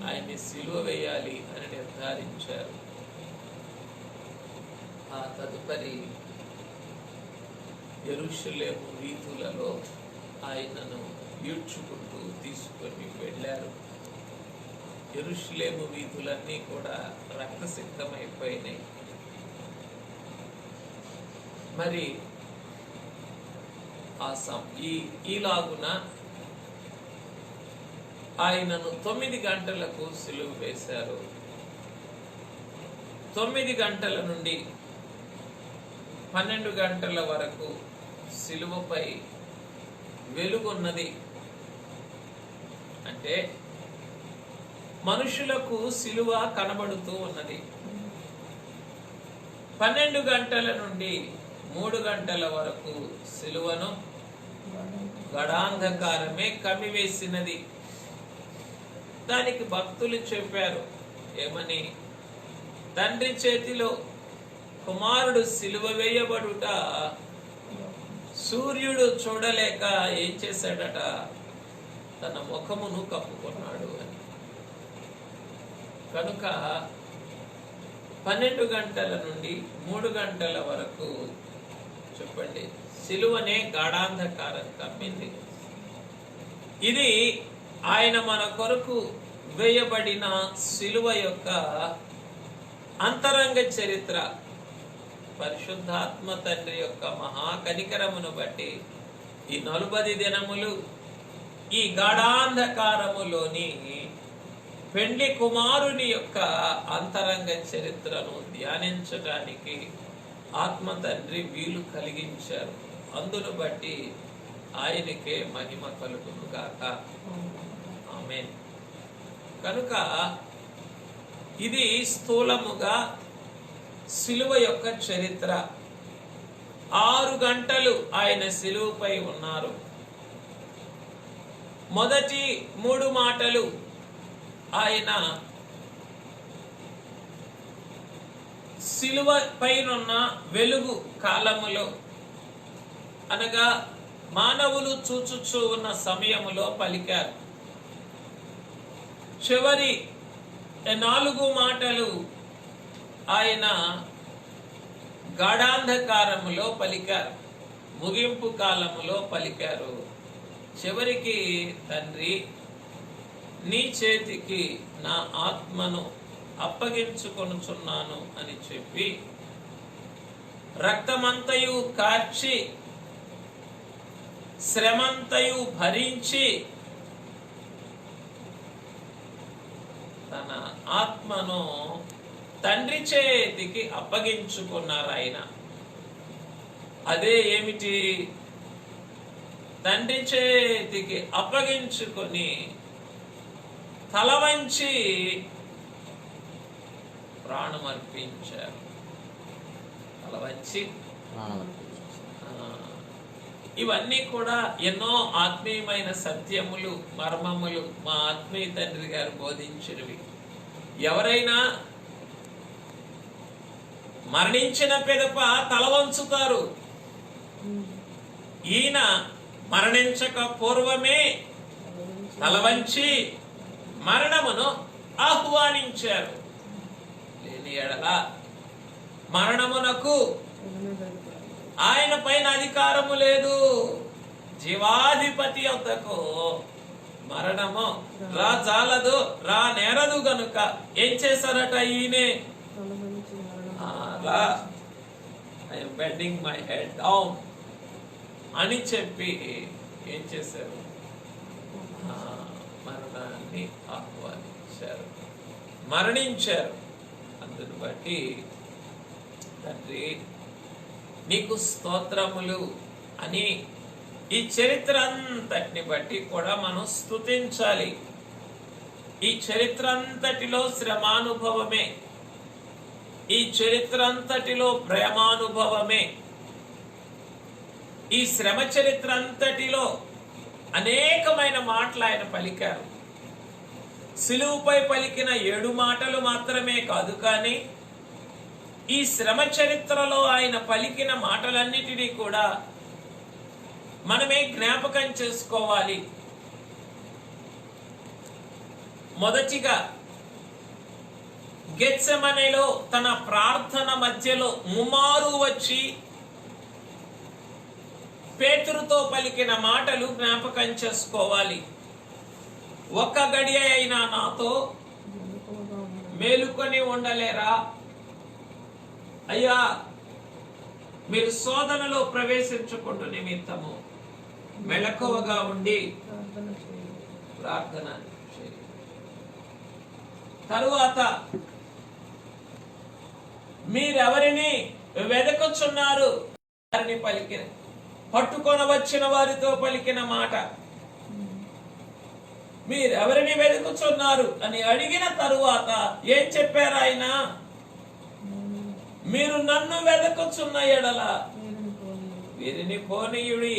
[SPEAKER 1] ఆయన్ని సిలువ వేయాలి అని నిర్ధారించారు. ఆ తదుపరి యెరూషలేము వీధులలో ఆయనను ఈడ్చుకుంటూ తీసుకొని వెళ్ళారు. యెరూషలేము వీధులన్నీ కూడా రక్తసిక్తమైపోయినాయి. మరి ఈలాగున ఆయనను 9 గంటలకు సిలువ వేశారు. 9 గంటల నుండి 12 గంటల వరకు సిలువపై వెలుగున్నది. అంటే మనుషులకు సిలువ కనబడుతూ ఉన్నది. 12 గంటల నుండి 3 గంటల వరకు సిలువను గడాంధకారమే కమ్మివేసినది. దానికి భక్తులు చెప్పారు ఏమని? తండ్రి చేతిలో కుమారుడు సిలువ వేయబడుట సూర్యుడు చూడలేక ఏం చేశాడట? తన ముఖమును కప్పుకున్నాడు అని. కనుక 12 గంటల నుండి 3 గంటల వరకు చెప్పండి, సిలువనే గాఢాంధకారం కమ్మింది. ఇది ఆయన మన కొరకు వేయబడిన సిలువ యొక్క అంతరంగ చరిత్ర. పరిశుద్ధాత్మ తండ్రి యొక్క మహాకనికరమును బట్టి ఈ 40 దినములు ఈ గాఢాంధకారములోని పెండ్లి కుమారుని యొక్క అంతరంగ చరిత్రను ధ్యానించడానికి ఆత్మ తండ్రి వీలు కలిగించారు. అందును బట్టి ఆయనకే మహిమ కలుగును గాక. ఆమేన్. కనుక ఇది స్థూలముగా సిలువ యొక్క చరిత్ర. 6 గంటలు ఆయన సిలువపై ఉన్నారు. మొదటి 3 మాటలు ఆయన సిలువ పైనున్న వెలుగు కాలములో, అనగా మానవులు చూచుచూ ఉన్న సమయములో పలికారు. చివరి 4 మాటలు ఆయన గాఢాంధకారములో పలికారు, ముగింపు కాలములో పలికారు. చివరికి తండ్రి, నీ చేతికి నా ఆత్మను అప్పగించుకొనుచున్నాను అని చెప్పి రక్తమంతయు కార్చి శ్రమంతయు భరించి తన ఆత్మను తండ్రి చేతికి అప్పగించుకున్నారు ఆయన. అదే ఏమిటి? తండ్రి చేతికి అప్పగించుకొని తల వంచి ప్రాణం అర్పించారు. తల వంచి ఇవన్నీ కూడా ఎన్నో ఆత్మీయమైన సత్యములు, మర్మములు మా ఆత్మీయ తండ్రి గారు బోధించినవి. ఎవరైనా మరణించిన పిదప తల వంచుతారు. ఈయన మరణించక పూర్వమే తల వంచి మరణమును ఆహ్వానించారు. లేని ఎడల మరణమునకు ఆయన పైన అధికారము లేదు. జీవాధిపతి వద్దకు మరణము రా చాలదు, రా నేరదు గనుక ఏం చేశారట ఈయనే? I'm bending my head down అని చెప్పి ఏం చేశారు? మరణాన్ని ఆహ్వానించారు, మరణించారు. అందును బట్టి తండ్రి నీకు స్తోత్రములు అని ఈ చరిత్ర అంతటిని బట్టి కూడా మనం స్తుతించాలి. ఈ చరిత్ర అంతటిలో శ్రమానుభవమే, ఈ చరిత్ర అంతటిలో ప్రేమానుభవమే, ఈ శ్రమ చరిత్ర అంతటిలో అనేకమైన మాటలు ఆయన పలికారు. సిలువుపై పలికిన 7 మాటలు మాత్రమే కాదు, కానీ ఈ శ్రమ చరిత్రలో ఆయన పలికిన మాటలన్నిటినీ కూడా మనమే జ్ఞాపకం చేసుకోవాలి. మొదటిగా గెత్సెమనేలో తన ప్రార్థన మధ్యలో ముమ్మారు వచ్చి పేతురుతో పలికిన మాటలు జ్ఞాపకం చేసుకోవాలి. ఒక్క గడియ అయినా నాతో మేలుకొని ఉండలేరా? అయ్యా, మీరు శోధనలో ప్రవేశించకుండా నిమిత్తము మెళకువగా ఉండి ప్రార్థన చేయండి. తరువాత మీరెవరిని వెదకుచున్నారు వారిని పలికిన పట్టుకొని వచ్చిన వారితో పలికిన మాట. మీరెవరిని వెతుకుచున్నారు అని అడిగిన తరువాత ఏం చెప్పారు ఆయన? మీరు నన్ను వెదకుచున్న ఎడల వీరిని పోనీయుడి.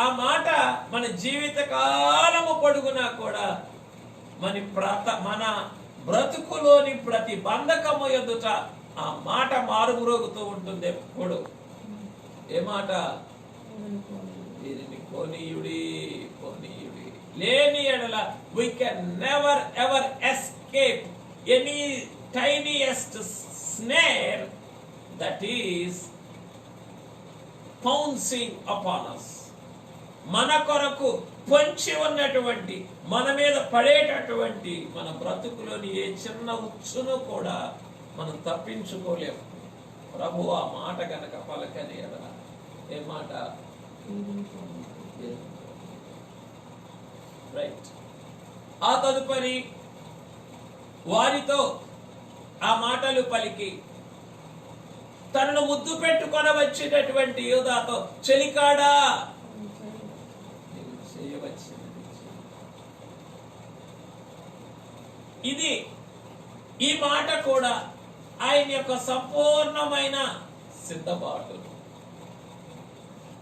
[SPEAKER 1] ఆ మాట మన జీవిత కాలము పొడుగునా కూడా మన బ్రతుకులోని ప్రతి బంధకము ఎదుట ఆ మాట మారుమ్రోగుతూ ఉంటుంది ఎప్పుడు. ఏ మాట? వీరిని పోనీయుడి, పోనీయుడి. లేని ఎడల we can never ever escape any tiniest snare that is pouncing upon us. మన కొరకు పొంచి ఉన్నటువంటి, మన మీద పడేటటువంటి మన బ్రతుకులోని ఏ చిన్న ఉచ్చును కూడా మనం తప్పించుకోలేము. ప్రభు ఆ మాట కనుక పలకని ఎడల, ఏ మాట? రైట్. ఆ తదుపరి వారితో ఆ మాటలు పలికి తనను ముద్దు పెట్టుకొని వచ్చినటువంటి యూదాతో, చెలికాడా ఇది ఈ మాట కూడా ఆయన యొక్క సంపూర్ణమైన సిద్ధపాటు.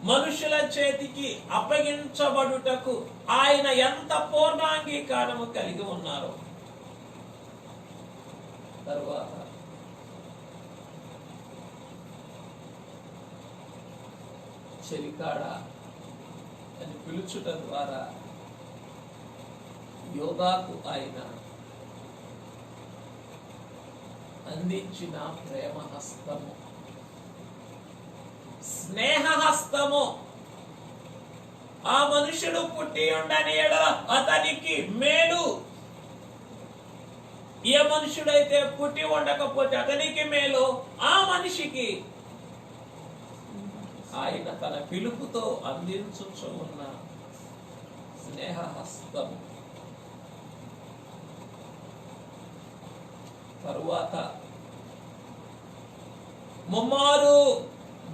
[SPEAKER 1] మనుషుల చేతికి అప్పగించబడుటకు ఆయన ఎంత పూర్ణాంగీకారము కలిగి ఉన్నారు. తరువాత చెలికాడా అని పిలుచుట ద్వారా యోధాకు ఆయన అందించిన ప్రేమ హస్తము, స్నేహ హస్తము. ఆ మనుషుడు పుట్టి ఉండని ఎడల అతనికి మేలు. ఏ మనుషుడైతే పుట్టి ఉండకపోతే అతనికి మేలు. ఆ మనిషికి ఆయన తన పిలుపుతో అందించుచు ఉన్న స్నేహ హస్తము. తరువాత ముమ్మారు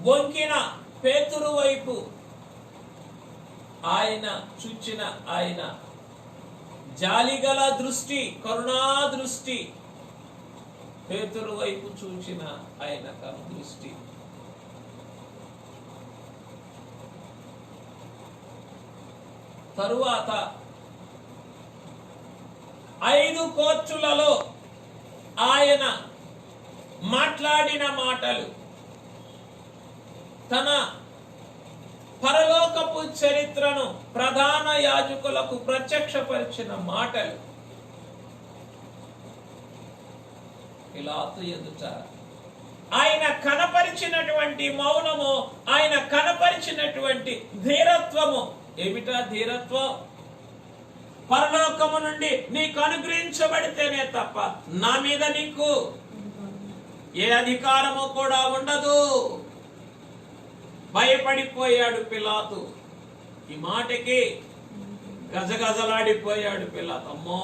[SPEAKER 1] బొంకిన పేతురు వైపు ఆయన చూచిన ఆయన జాలిగల దృష్టి, కరుణా దృష్టి, పేతురు వైపు చూచిన ఆయన కను దృష్టి. తరువాత 5 కోర్చులలో ఆయన మాట్లాడిన మాటలు, తన పరలోకపు చరిత్రను ప్రధాన యాజకులకు ప్రత్యక్షపరిచిన మాటలు, పిలాతు ఎదుట ఆయన కనపరిచినటువంటి మౌనము, ఆయన కనపరిచినటువంటి ధీరత్వము. ఏమిటా ధీరత్వం? పరలోకము నుండి నీకు అనుగ్రహించబడితేనే తప్ప నా మీద నీకు ఏ అధికారము కూడా ఉండదు. భయపడిపోయాడు పిలాతు. ఈ మాటకి గజగజలాడిపోయాడు పిలాతు. అమ్మో!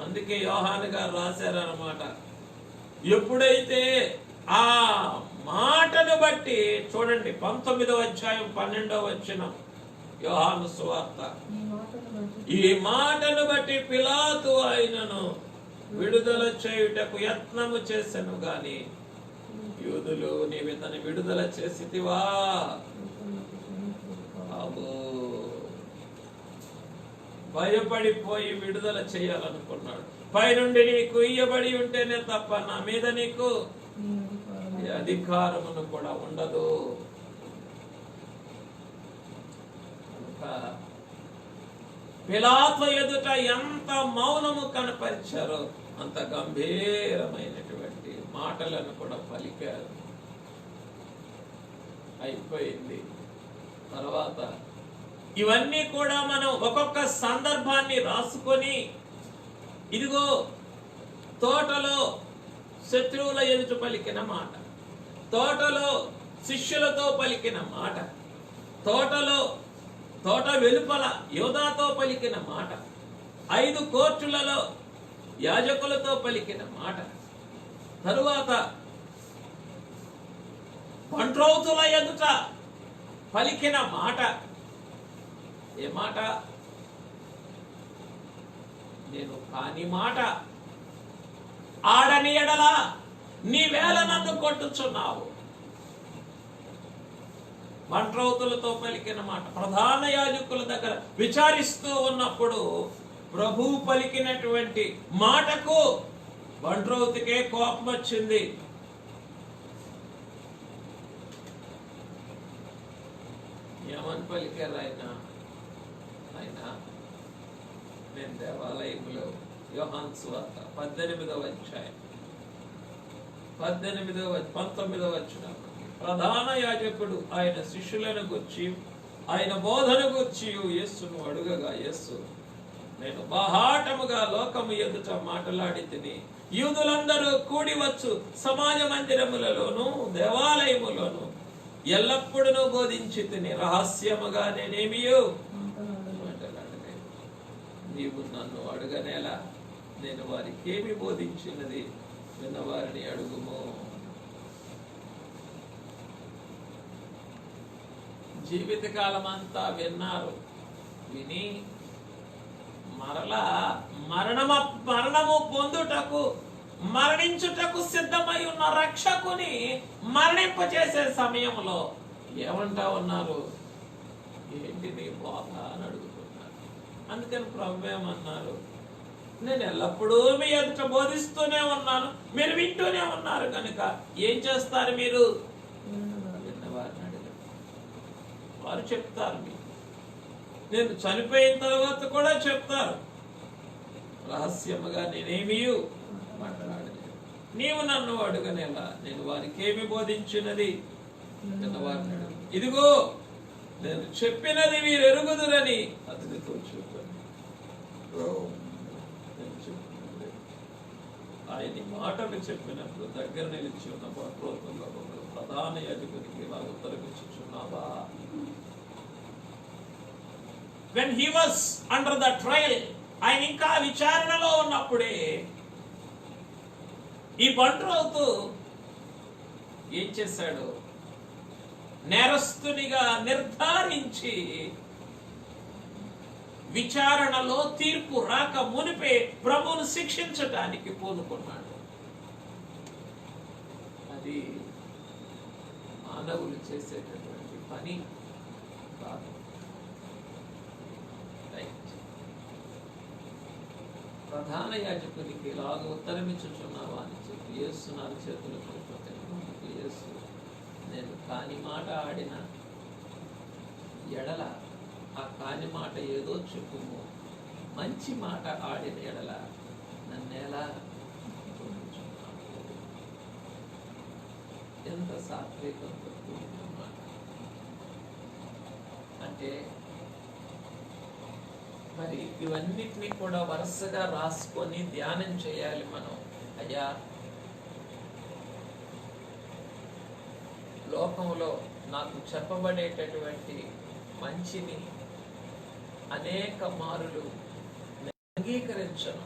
[SPEAKER 1] అందుకే యోహాను గారు రాశారన్నమాట, ఎప్పుడైతే ఆ మాటను బట్టి, చూడండి 19వ అధ్యాయం 12వ వచనం యోహాను సువార్త, ఈ మాటను బట్టి పిలాతు ఆయనను విడుదల చేయుటకు యత్నము చేసెను గాని యూదులు నీవితని విడుదల చేసితివా? భయపడిపోయి విడుదల చేయాలనుకున్నాడు. పైనుండి నీకు ఇయ్యబడి ఉంటేనే తప్ప నా మీద నీకు అధికారమును కూడా ఉండదు. పిలాతు ఎదుట ఎంత మౌనము కనపరిచారో అంత గంభీరమైనటువంటి మాటలను కూడా పలికారు. అయిపోయింది. తర్వాత ఇవన్నీ కూడా మనం ఒక్కొక్క సందర్భాన్ని రాసుకొని, ఇదిగో తోటలో శత్రువుల ఎదుట పలికిన మాట, తోటలో శిష్యులతో పలికిన మాట, తోట వెలుపల యోధాతో పలికిన మాట, 5 కోర్టులలో యాజకులతో పలికిన మాట, తరువాత బంట్రౌతుల ఎదుట పలికిన మాట. ఏ మాట? నేను కాని మాట ఆడని ఎడల నీవేళ నన్ను కొట్టుచున్నావు. బంట్రౌతులతో పలికిన మాట. ప్రధాన యాజకుల దగ్గర విచారిస్తూ ఉన్నప్పుడు ప్రభువు పలికినటువంటి మాటకు బంట్రౌతికే కోపం వచ్చింది. ఏమని పలికారు ఆయన? నేను దేవాలయంలో యోహాను సువార్త 18వ అధ్యాయం 19వ వచనం, ప్రధాన యాజకుడు ఆయన శిష్యులను గురించి, ఆయన బోధన గురించి యేసును అడుగగా, యేసు, నేను బాహాటముగా లోకము ఎదుట మాట్లాడి తిని యూదులందరూ కూడి వచ్చు సమాజ మందిరములలోను దేవాలయములోను ఎల్లప్పుడూ బోధించి తిని రహస్యముగా నేనేమియో మాట్లాడలేదు. నీవు నన్ను అడుగనేలా? నేను వారికి ఏమి బోధించినది విన్నవారిని అడుగుము. జీవితకాలం అంతా విన్నారు. విని మరలా మరణము పొందుటకు మరణించుటకు సిద్ధమై ఉన్న రక్షకుని మరణింపచేసే సమయంలో ఏమంటా ఉన్నారు? ఏంటి నీ బోధ అని అడుగుతున్నారు. అందుకని ప్రభు ఏమన్నారు? నేను ఎల్లప్పుడూ మీ ఎదుట బోధిస్తూనే ఉన్నాను, మీరు వింటూనే ఉన్నారు కనుక ఏం చేస్తారు మీరు? విన్నవారిని అడగండి, వారు చెప్తారు. మీకు నేను చనిపోయిన తర్వాత కూడా చెప్తారు. రహస్యముగా నేనేమీ మాట్లాడలేదు. నీవు నన్ను అడుగనేలా? నేను వారికి ఏమి బోధించినది విన్నవారిని అడుగు. ఇదిగో నేను చెప్పినది మీరు ఎరుగుదురని అతనితో చెప్పాను. ఆయన మాటలు చెప్పినప్పుడు దగ్గర నిలిచి ఉన్న బంట్రౌతుల్లో ప్రధాన యాజకునికి ఇలా ఉత్తరమిచ్చుచున్నావా? When he was under the trial, ఆయన ఇంకా విచారణలో ఉన్నప్పుడే ఈ బంట్రౌతు ఏం చేశాడు? నేరస్తునిగా నిర్ధారించి విచారణలో తీర్పు రాక మునిపే ప్రభువును శిక్షించడానికి పూనుకున్నాడు. అది మానవులు చేసేటటువంటి పని కాదు. ప్రధాన యాజకునికి ఇలాగ ఉత్తరమిచ్చుచున్నావా అని చెప్పి యేసు నా చేతులు పడిపోతే, యేసు, నేను కాని మాట ఆడిన ఎడల ఆ కాని మాట ఏదో చెప్పుము, మంచి మాట ఆడిన ఎడల నన్నేలా ఎంత సాత్వికంతో కూడిన మాట. అంటే మరి ఇవన్నిటినీ కూడా వరుసగా రాసుకొని ధ్యానం చేయాలి మనం. అయ్యా, లోకంలో నాకు చెప్పబడేటటువంటి మంచిని అనేక మారులు అంగీకరించను.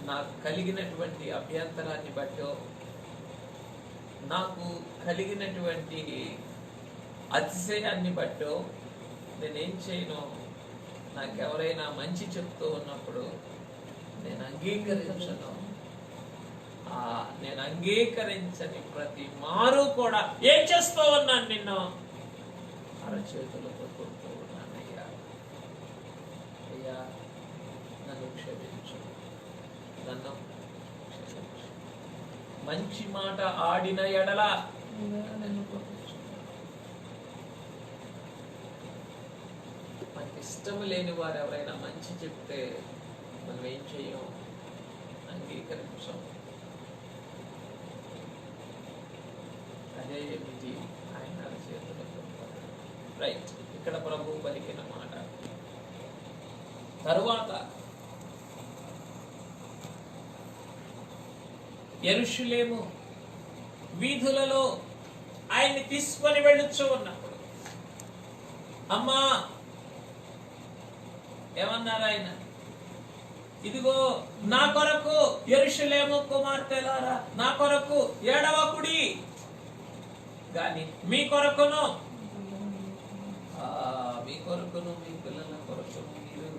[SPEAKER 1] నాకు కలిగినటువంటి అభ్యంతరాన్ని బట్టో, నాకు కలిగినటువంటి అతిశయాన్ని బట్టో నేనేం చేయను. నాకెవరైనా మంచి చెప్తూ ఉన్నప్పుడు నేను అంగీకరించను. నేను అంగీకరించని ప్రతి మారు కూడా ఏం చేస్తూ ఉన్నాను? నిన్ను అరచేతులతో కొడుతూ ఉన్నానయ్యా. అయ్యా నన్ను క్షమించు, నన్ను క్షమించు. మంచి మాట ఆడిన ఎడల మనకి ఇష్టం లేని వారు ఎవరైనా మంచి చెప్తే మనం ఏం చెయ్యం, అంగీకరించాం. అదే ఏమిటి ఆయన చేతులు. రైట్, ఇక్కడ ప్రభు పలికిన మాట. తరువాత యెరూషలేము వీధులలో ఆయన్ని తీసుకొని వెళ్ళొచ్చు ఉన్నప్పుడు అమ్మా ఏమన్నారు ఆయన? ఇదిగో నా కొరకు యెరూషలేము కుమార్తెలారా, నా కొరకు ఏడవకుడి, గాని మీ కొరకును మీ కొరకును మీ పిల్లల కొరకును మీరు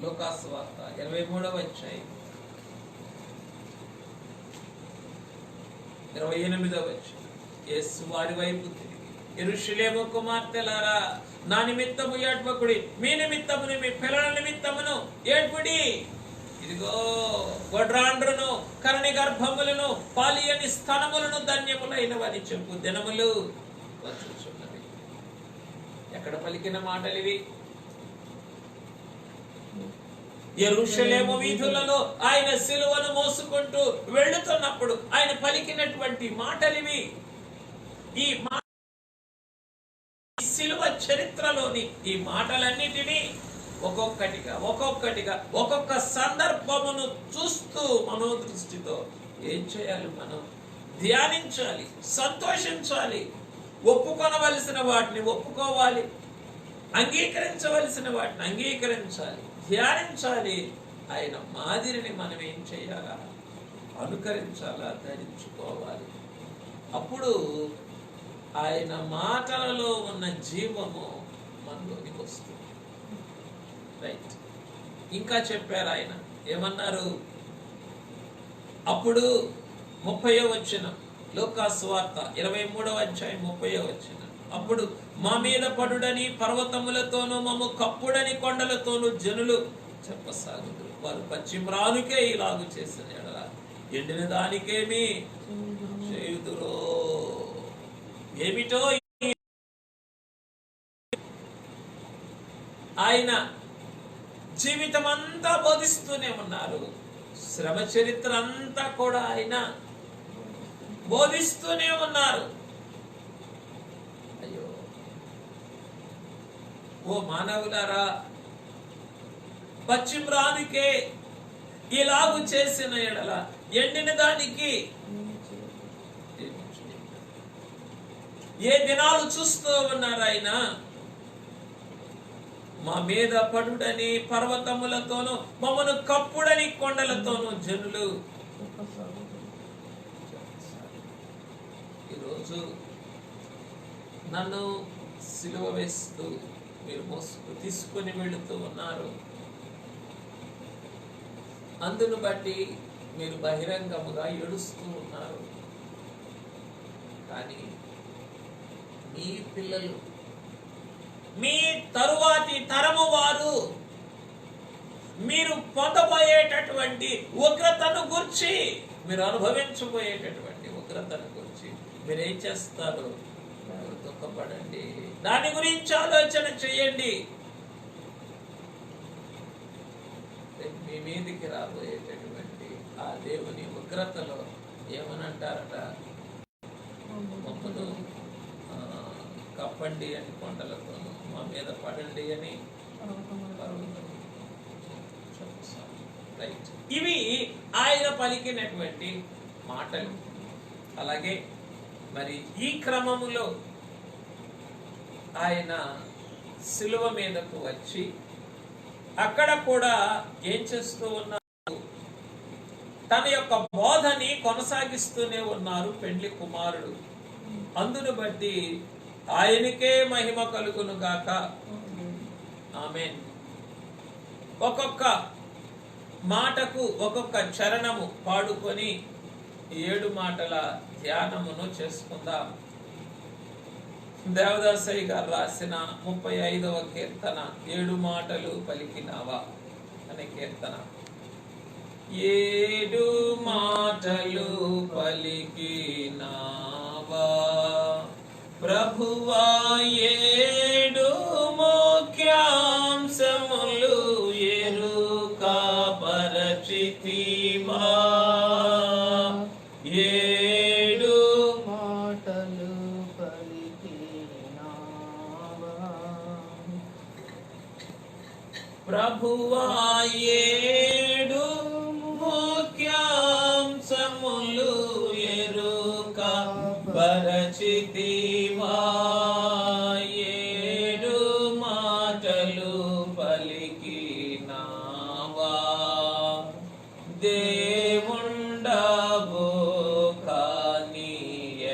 [SPEAKER 1] లూకా సువార్త 23వ అధ్యాయం 28వ వచనం. యేసు వారి వైపు తిరిగి, యెరూషలేము కుమార్తెలారా, నా నిమిత్తము ఏడ్వకుడి, మీ నిమిత్తమును మీ పిల్లల నిమిత్తమును ఏడ్పుడి. ఇదిగో గొడ్రాండ్రును కరణి గర్భములను పాలియని స్థనములను ధన్యములైనవని చెప్పు దినములు వచ్చుచున్నవి. ఎక్కడ పలికిన మాటలు ఇవి? యెరూషలేము వీధులలో ఆయన సిలువను మోసుకుంటూ వెళ్తున్నప్పుడు ఆయన పలికినటువంటి మాటలివి. ఈ సిలువ చరిత్రలోని ఈ మాటలన్నిటినీ ఒక్కొక్కటిగా ఒక్కొక్క సందర్భమును చూస్తూ మనోదృష్టితో ఏం చేయాలి? మనం ధ్యానించాలి, సంతోషించాలి, ఒప్పుకొనవలసిన వాటిని ఒప్పుకోవాలి, అంగీకరించవలసిన వాటిని అంగీకరించాలి, ధ్యానించాలి. ఆయన మాదిరిని మనం ఏం చేయాలా? అనుకరించాలా, ధరించుకోవాలి. అప్పుడు ఆయన మాటలలో ఉన్న జీవము మనలోనికి వస్తుంది. రైట్, ఇంకా చెప్పారు ఆయన, ఏమన్నారు? అప్పుడు 30వ వచనం, లూకా సువార్త 23వ అధ్యాయం 30వ వచనం. అప్పుడు మా మీద పడుడని పర్వతములతోనూ మమ్ము కప్పుడని కొండలతోనూ జనులు చెప్పసాగుదురు. వారు పశ్చిమ్రానుకే ఇలాగు చేసిన ఎడల ఎండిన దానికేమి చేయుదురో. ఏమిటో ఆయన జీవితం అంతా బోధిస్తూనే ఉన్నారు. శ్రమ చరిత్ర అంతా కూడా ఆయన బోధిస్తూనే ఉన్నారు. అయ్యో ఓ మానవులారా, పశ్చిమ్రానికే ఇలాగు చేసిన ఎడల ఎండిన దానికి ఏ దినాలు చూస్తూ ఉన్నారు ఆయన? మా మీద పడుడని పర్వతములతోనూ మమ్మను కప్పుడని కొండలతోనూ జనులు. ఈరోజు నన్ను సిలువ వేస్తూ మీరు మోసుకు తీసుకుని వెళుతూ ఉన్నారు. అందును బట్టి మీరు బహిరంగముగా ఏడుస్తూ ఉన్నారు. కానీ మీ పిల్లలు, మీ తరువాతి తరము వారు మీరు పొందబోయేటటువంటి ఉగ్రతను గురించి, మీరు అనుభవించబోయేటటువంటి ఉగ్రతను గురించి మీరేం చేస్తారు? దుఃఖపడండి, దాని గురించి ఆలోచన చేయండి. మీ మీదికి రాబోయేటటువంటి ఆ దేవుని ఉగ్రతలో ఏమనంటారట? మమ్మను కప్పండి అని కొండలతోనూ, మా మీద పడండి అని రైట్. ఇవి ఆయన పలికినటువంటి మాటలు. అలాగే మరి ఈ క్రమములో ఆయన సిలువ మీదకు వచ్చి అక్కడ కూడా ఏం చేస్తూ ఉన్నారు? తన యొక్క బోధని కొనసాగిస్తూనే ఉన్నారు పెండ్లి కుమారుడు. అందును బట్టి ఆయనకే మహిమ కలుగును గాక. ఆమేన్. ఒక్కొక్క మాటకు ఒక్కొక్క చరణము పాడుకొని 7 మాటల ధ్యానమును చేసుకుందాం. దేవదాసయ్య గారు రాసిన 35వ కీర్తన 7 మాటలు పలికినావా అనే కీర్తన. 7 మాటలు పలికినావా ప్రభువా, 7 ముఖ్యాంశములు ఎరుక పరచితివా. 7
[SPEAKER 2] మాటలు పలికినావా
[SPEAKER 1] ప్రభువా, 7 ముఖ్యాంశములు ఎరుక పరచితివా. 7 మాటలు పలికినావా దేవుండవు కాని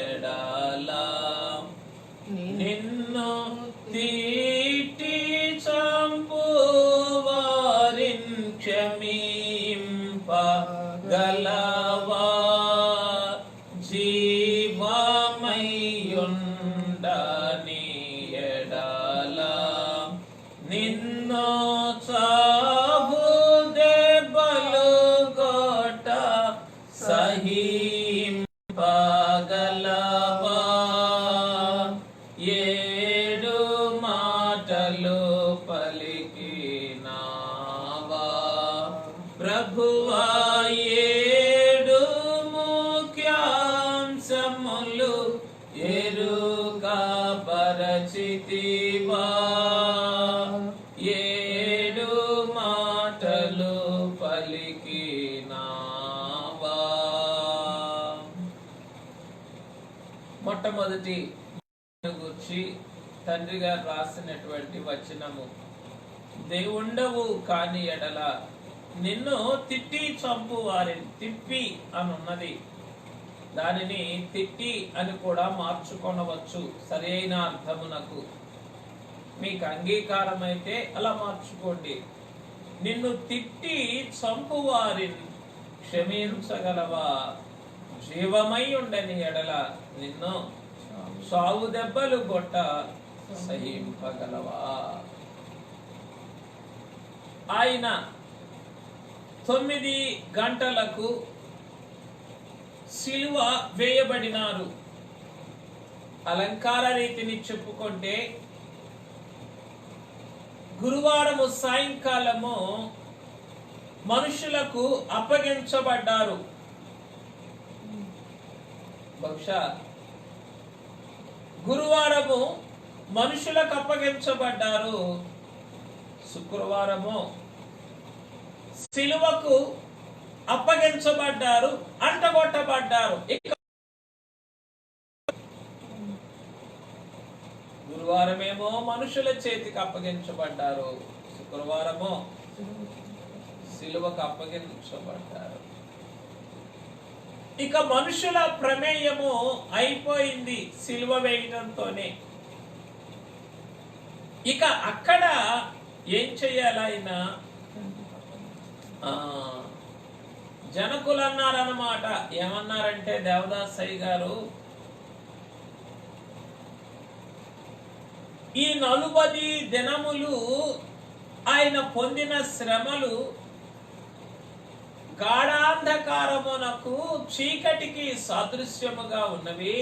[SPEAKER 1] ఎడల నిన్ను తీటి చంపు వారిన్ క్షమింపగలవా. జీవమయ్యుండని ఎడల నిన్ను చావు దెబ్బలు గొట్ట సహింపగలవా. 7 మాటలు పలికినావా ప్రభువా, 7 ముఖ్యాంశములు ఎరుక పరచితివా. 7 మాటలు పలికినావా. మొట్టమొదటి గురించి తండ్రి గారు రాసినటువంటి వచనము, దేవుండవు కాని ఎడల నిన్ను తిట్టి చంపు వారిని. తిప్పి అని ఉన్నది, దానిని తిట్టి అని కూడా మార్చుకొనవచ్చు సరైన అర్థమునకు. మీకు అంగీకారం అయితే అలా మార్చుకోండి. నిన్ను తిట్టి చంపు వారిని క్షమించగలవా. జీవమై ఉండని ఎడల నిన్ను సావు దెబ్బలు గొట్ట సహింపగలవా. ఆయన 9 గంటలకు సిలువ వేయబడినారు. అలంకార రీతిని చెప్పుకుంటే గురువారము సాయంకాలము మనుషులకు అప్పగించబడ్డారు. బహుశా గురువారము మనుషులకు అప్పగించబడ్డారు, శుక్రవారము సిలువకు అప్పగించబడ్డారు, అంటగొట్టబడ్డారు. గురువారమేమో మనుషుల చేతికి అప్పగించబడ్డారు, శుక్రవారమో సిలువకు అప్పగించబడ్డారు. ఇక మనుషుల ప్రమేయము అయిపోయింది సిలువ వేయడంతోనే. ఇక అక్కడ ఏం చెయ్యాలైన జనకులు అన్నారన్నమాట. ఏమన్నారంటే దేవదాసయ్య గారు, ఈ 40 దినములు ఆయన పొందిన శ్రమలు గాఢాంధకారమునకు చీకటికి సాదృశ్యముగా ఉన్నవి.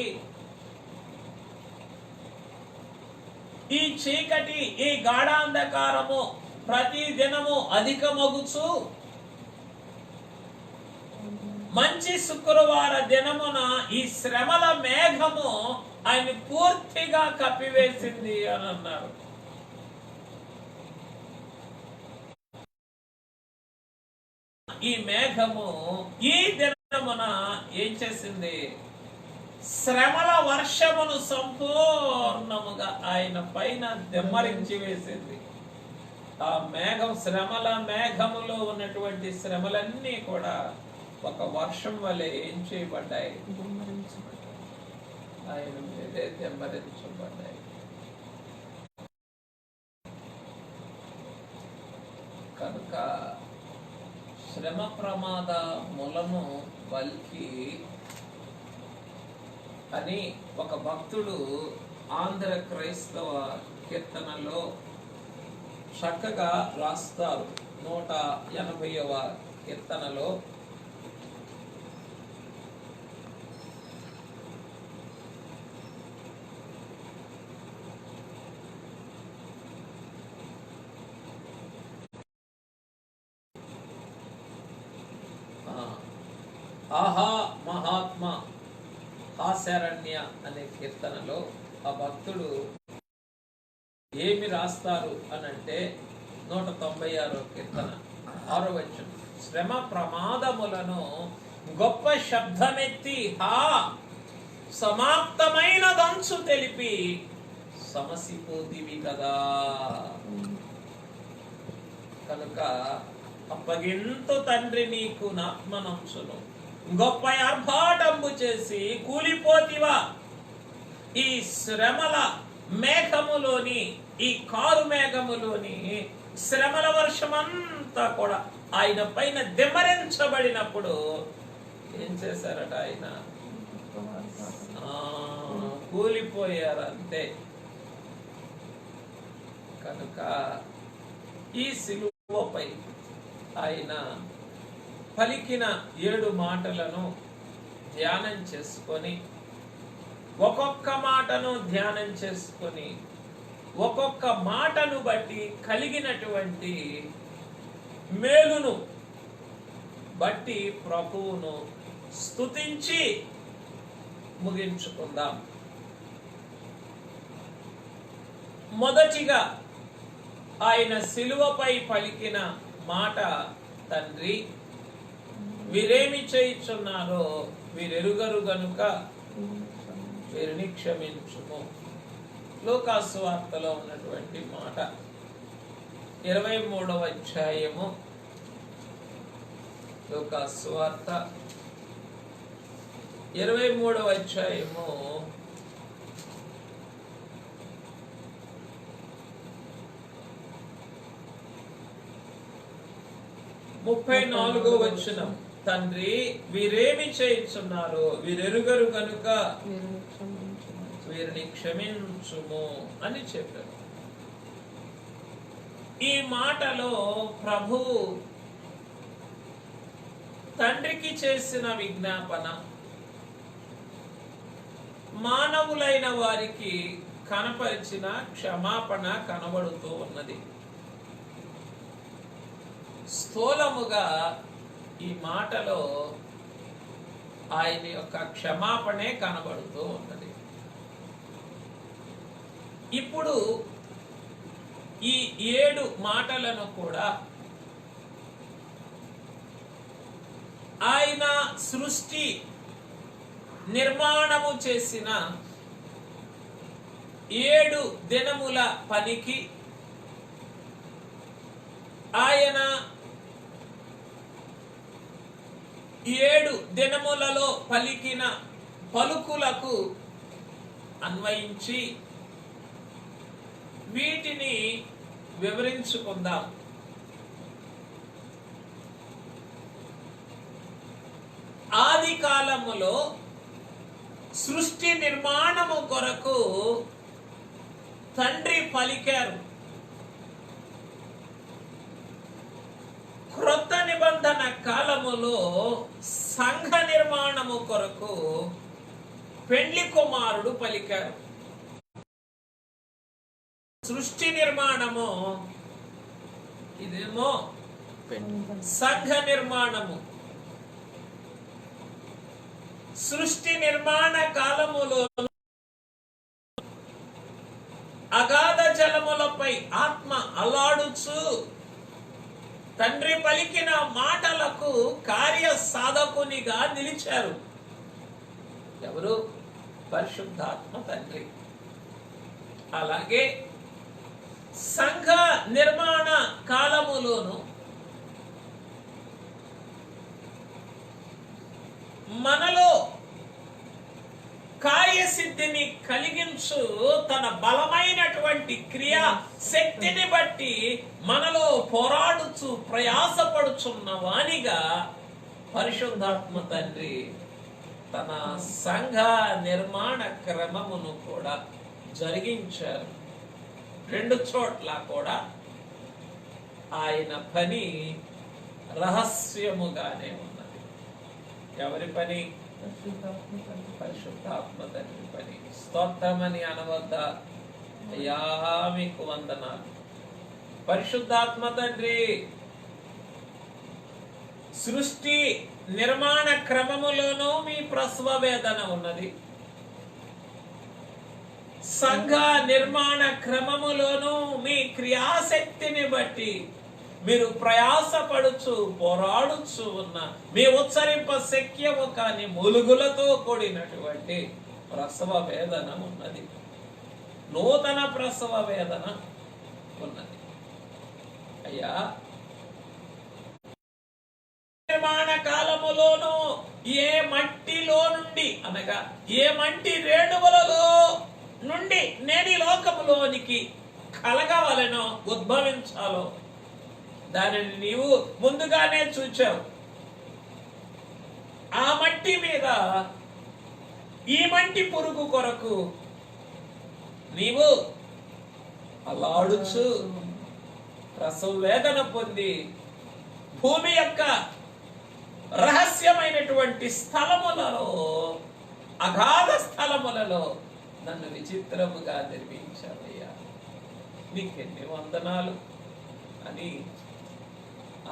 [SPEAKER 1] ఈ చీకటి, ఈ గాఢాంధకారము ప్రతి దినము అధికమగుచు మంచి శుక్రవార దినమున ఈ శ్రమల మేఘము ఆయన పూర్తిగా కప్పివేసింది అని అన్నారు. ఈ మేఘము ఈ దినమున ఏం చేసింది? శ్రమల వర్షమును సంపూర్ణముగా ఆయన పైన దెమ్మరించి వేసింది. ఆ మేఘం, శ్రమల మేఘములో ఉన్నటువంటి శ్రమలన్నీ కూడా ఒక వర్షం వలె ఏం చేయబడ్డాయి? ఆయన మీదే దెమ్మరించబడ్డాయి. కనుక శ్రమ ప్రమాద మూలము బల్కి అని ఒక భక్తుడు ఆంధ్ర క్రైస్తవ కీర్తనలో చక్కగా రాస్తారు. 180వ కీర్తనలో ఆహా మహాత్మ హాస్యారణ్య అనే కీర్తనలో ఆ భక్తుడు ఏమి రాస్తారు అనంటే 196వ కీర్తన 6వ వచనం, శ్రమ ప్రమాదములను గొప్ప శబ్దమెత్తి హా సమాప్తమైన దంచు తెలిపి సమసిపోతివి కదా. కనుక అప్పగింతు తండ్రి నీకు నాత్మనంచును, గొప్ప ఆర్భాటంబు చేసి కూలిపోతివా. ఈ శ్రమల మేఘములోని, ఈ కారు మేఘములోని శ్రమల వర్షమంతా కూడా ఆయన పైన దిమ్మరించబడినప్పుడు ఏం చేశారట? ఆయన కూలిపోయారు అంతే. కనుక ఈ సిలువపై ఆయన పలికిన 7 మాటలను ధ్యానం చేసుకొని, ఒక్కొక్క మాటను ధ్యానం చేసుకొని, ఒక్కొక్క మాటను బట్టి కలిగినటువంటి మేలును బట్టి ప్రభువును స్తుతించి ముగించుకుందాం. మొదటిగా ఆయన సిలువపై పలికిన మాట, తండ్రి వీరేమి చేయుచున్నారో వీరెరుగరు గనుక వీరిని క్షమించుము. లూకాసు వార్తలో ఉన్నటువంటి మాట 23వ అధ్యాయము, లూకాసు వార్త 23వ అధ్యాయము 34వ వచనం, తండ్రి వీరేమి చేయుచున్నారో వీరెరుగరు గనుక వీరిని క్షమించుము అని చెప్పారు. ఈ మాటలో ప్రభు తండ్రికి చేసిన విజ్ఞాపన మానవులైన వారికి కనపరిచిన క్షమాపణ కనబడుతూ ఉన్నది. స్థూలముగా ఈ మాటలో ఆయన యొక్క క్షమాపణే కనబడుతూ ఉన్నది. ఇప్పుడు ఈ 7 మాటలను కూడా ఆయన సృష్టి నిర్మాణము చేసిన 7 దినముల పనికి ఆయన 7 దినములలో పలికిన పలుకులకు అన్వయించి వీటిని వివరించుకుందాం. ఆది కాలములో సృష్టి నిర్మాణము కొరకు తండ్రి పలికారు. క్రొత్త నిబంధన కాలములో సంఘ నిర్మాణము కొరకు పెండ్లి కుమారుడు పలికారు. సృష్టి నిర్మాణము ఇదేమో సంఘ నిర్మాణము. సృష్టి నిర్మాణ కాలములో అగాధ జలములపై ఆత్మ అల్లాడుచు తండ్రి పలికిన మాటలకు కార్య సాధకునిగా నిలిచారు. ఎవరు? పరిశుద్ధాత్మ తండ్రి. అలాగే సంఘ నిర్మాణ కాలములోను మనలో కార్యసిద్ధిని కలిగించు తన బలమైనటువంటి క్రియా శక్తిని బట్టి మనలో పోరాడుచు ప్రయాసపడుచున్న వానిగా పరిశుద్ధాత్మ తండ్రి తన సంఘ నిర్మాణ క్రమమును కూడా జరిగించారు. 2 చోట్ల కూడా ఆయన పని రహస్యముగానే ఉన్నది. ఎవరి పని? పరిశుద్ధాత్మ తండ్రి పని. స్తోత్రమని అనవద్దా? అయ్యా మీకు వందనాలు. పరిశుద్ధాత్మ తండ్రి సృష్టి నిర్మాణ క్రమములోనూ మీ ప్రసవ వేదన ఉన్నది. సంఘ నిర్మాణ క్రమములోనూ మీ క్రియాశక్తిని బట్టి మీరు ప్రయాసపడుచు పోరాడుచు ఉన్న మీ ఉచ్చరింప శక్యము కాని మూలుగులతో కూడినటువంటి ప్రసవ వేదన ఉన్నది. నూతన ప్రసవ వేదన ఉన్నది. అయ్యా, నిర్మాణ కాలములోనూ ఏ మట్టిలో నుండి అనగా ఏ మట్టి రేణువులలో నుండి నేడి లోకములోనికి కలగవలెనో ఉద్భవించాలో దానిని నీవు ముందుగానే చూచావు. ఆ మట్టి మీద ఈ మట్టి పురుగు కొరకు నీవు అలాడుచు ప్రసవ వేదన పొంది భూమి యొక్క రహస్యమైనటువంటి స్థలములలో, అగాధ స్థలములలో నన్ను విచిత్రముగా నిర్మించావయ్యా, నీకెన్ని వందనాలు అని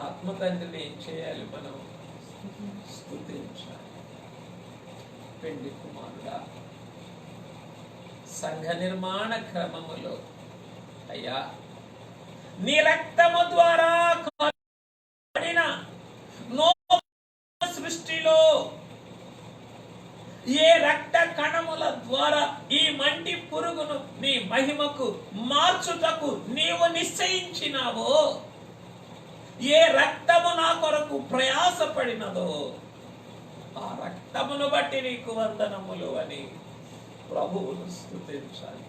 [SPEAKER 1] ఆత్మ తండ్రిని ఏం చేయాలి? మనం స్తుతించాలి. పెండ్లి కుమారుడా, సంఘ నిర్మాణ క్రమములో అయ్యా నీ రక్తము ద్వారా సృష్టిలో ఏ రక్త కణముల ద్వారా ఈ మంటి పురుగును నీ మహిమకు మార్చుటకు నీవు నిశ్చయించినావో, ఏ రక్తము నా కొరకు ప్రయాసపడినదో ఆ రక్తమును బట్టి నీకు వందనములు అని ప్రభువును స్తుతించాలి.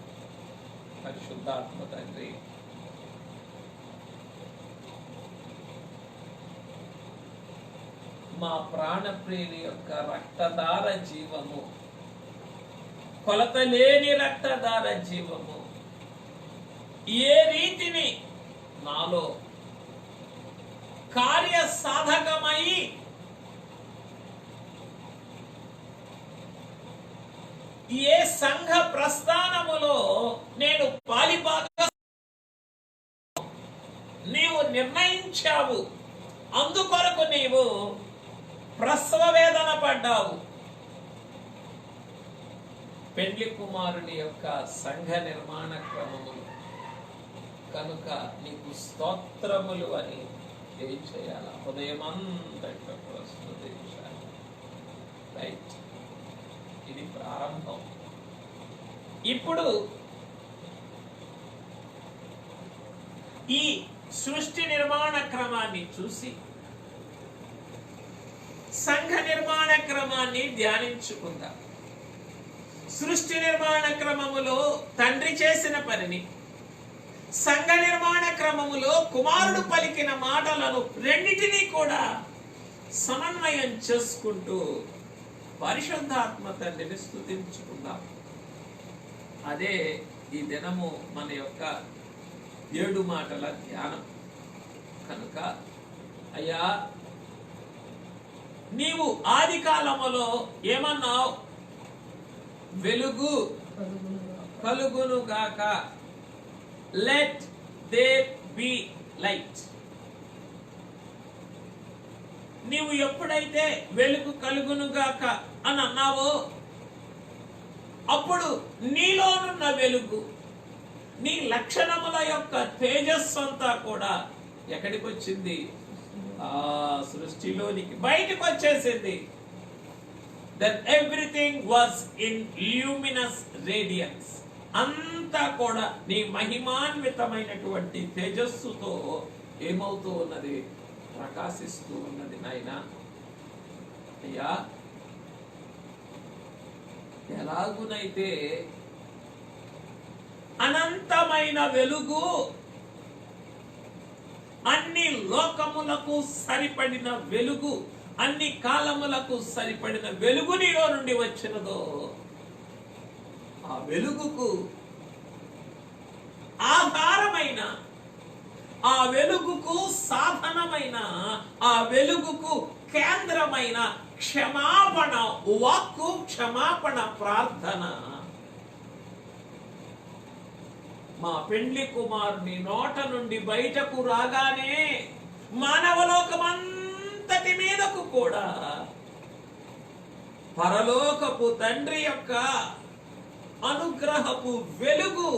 [SPEAKER 1] పరిశుద్ధాత్మ తండ్రి, మా ప్రాణప్రియుని యొక్క రక్తధార జీవము, కొలతలేని రక్తధార జీవము ఏ రీతిని నాలో కార్య సాధకమై ఏ సంఘ ప్రస్థానములో నేను పాలిపాగా నీవు నిర్ణయించావు, అందుకొరకు నీవు ప్రసవ వేదన పడ్డావు. పెండ్లి కుమారుని యొక్క సంఘ నిర్మాణ క్రమములు కనుక నీకు స్తోత్రములు అని ఏం చేయాల? ఉదయమంతట ప్రస్తుతించాలి. రైట్, ఇది ప్రారంభం. ఇప్పుడు ఈ సృష్టి నిర్మాణ క్రమాన్ని చూసి సంఘ నిర్మాణ క్రమాన్ని ధ్యానించుకుందాం. సృష్టి నిర్మాణ క్రమములో తండ్రి చేసిన పనిని, సంఘ నిర్మాణ క్రమములో కుమారుడు పలికిన మాటలను రెండిటినీ కూడా సమన్వయం చేసుకుంటూ పరిశుద్ధాత్మ తండ్రిని స్తుతించుకుందాం. అదే ఈ దినము మన యొక్క 7 మాటల ధ్యానం. కనుక అయ్యా, నీవు ఆది కాలములో ఏమన్నావు? వెలుగు కలుగును గాక, లెట్ దేర్ బి లైట్. నీవు ఎప్పుడైతే వెలుగు కలుగును గాక అని అన్నావో, అప్పుడు నీలోనున్న వెలుగు, నీ లక్షణముల యొక్క తేజస్సు అంతా కూడా ఎక్కడికి వచ్చింది? ఆ సృష్టిలోనికి బయటకు వచ్చేసింది. That everything was in luminous radiance. అంతా కూడా నీ మహిమాన్వితమైనటువంటి తేజస్సుతో ఏమవుతూ ఉన్నది? ప్రకాశిస్తూ ఉన్నది. నాయనా, అయ్యా, ఎలాగునైతే అనంతమైన వెలుగు అన్ని లోకములకు సరిపడిన వెలుగు, అన్ని కాలములకు సరిపడిన వెలుగు నీలో నుండి వచ్చినదో, ఆ వెలుగుకు ఆ వెలుగుకు సాధనమైన, ఆ వెలుగుకు కేంద్రమైన క్షమాపణ వాక్కు, క్షమాపణ ప్రార్థన మా పెండ్లి కుమారుని నోట నుండి బయటకు రాగానే మానవలోకమంతటి మీదకు కూడా పరలోకపు తండ్రి యొక్క అనుగ్రహపు వెలుగు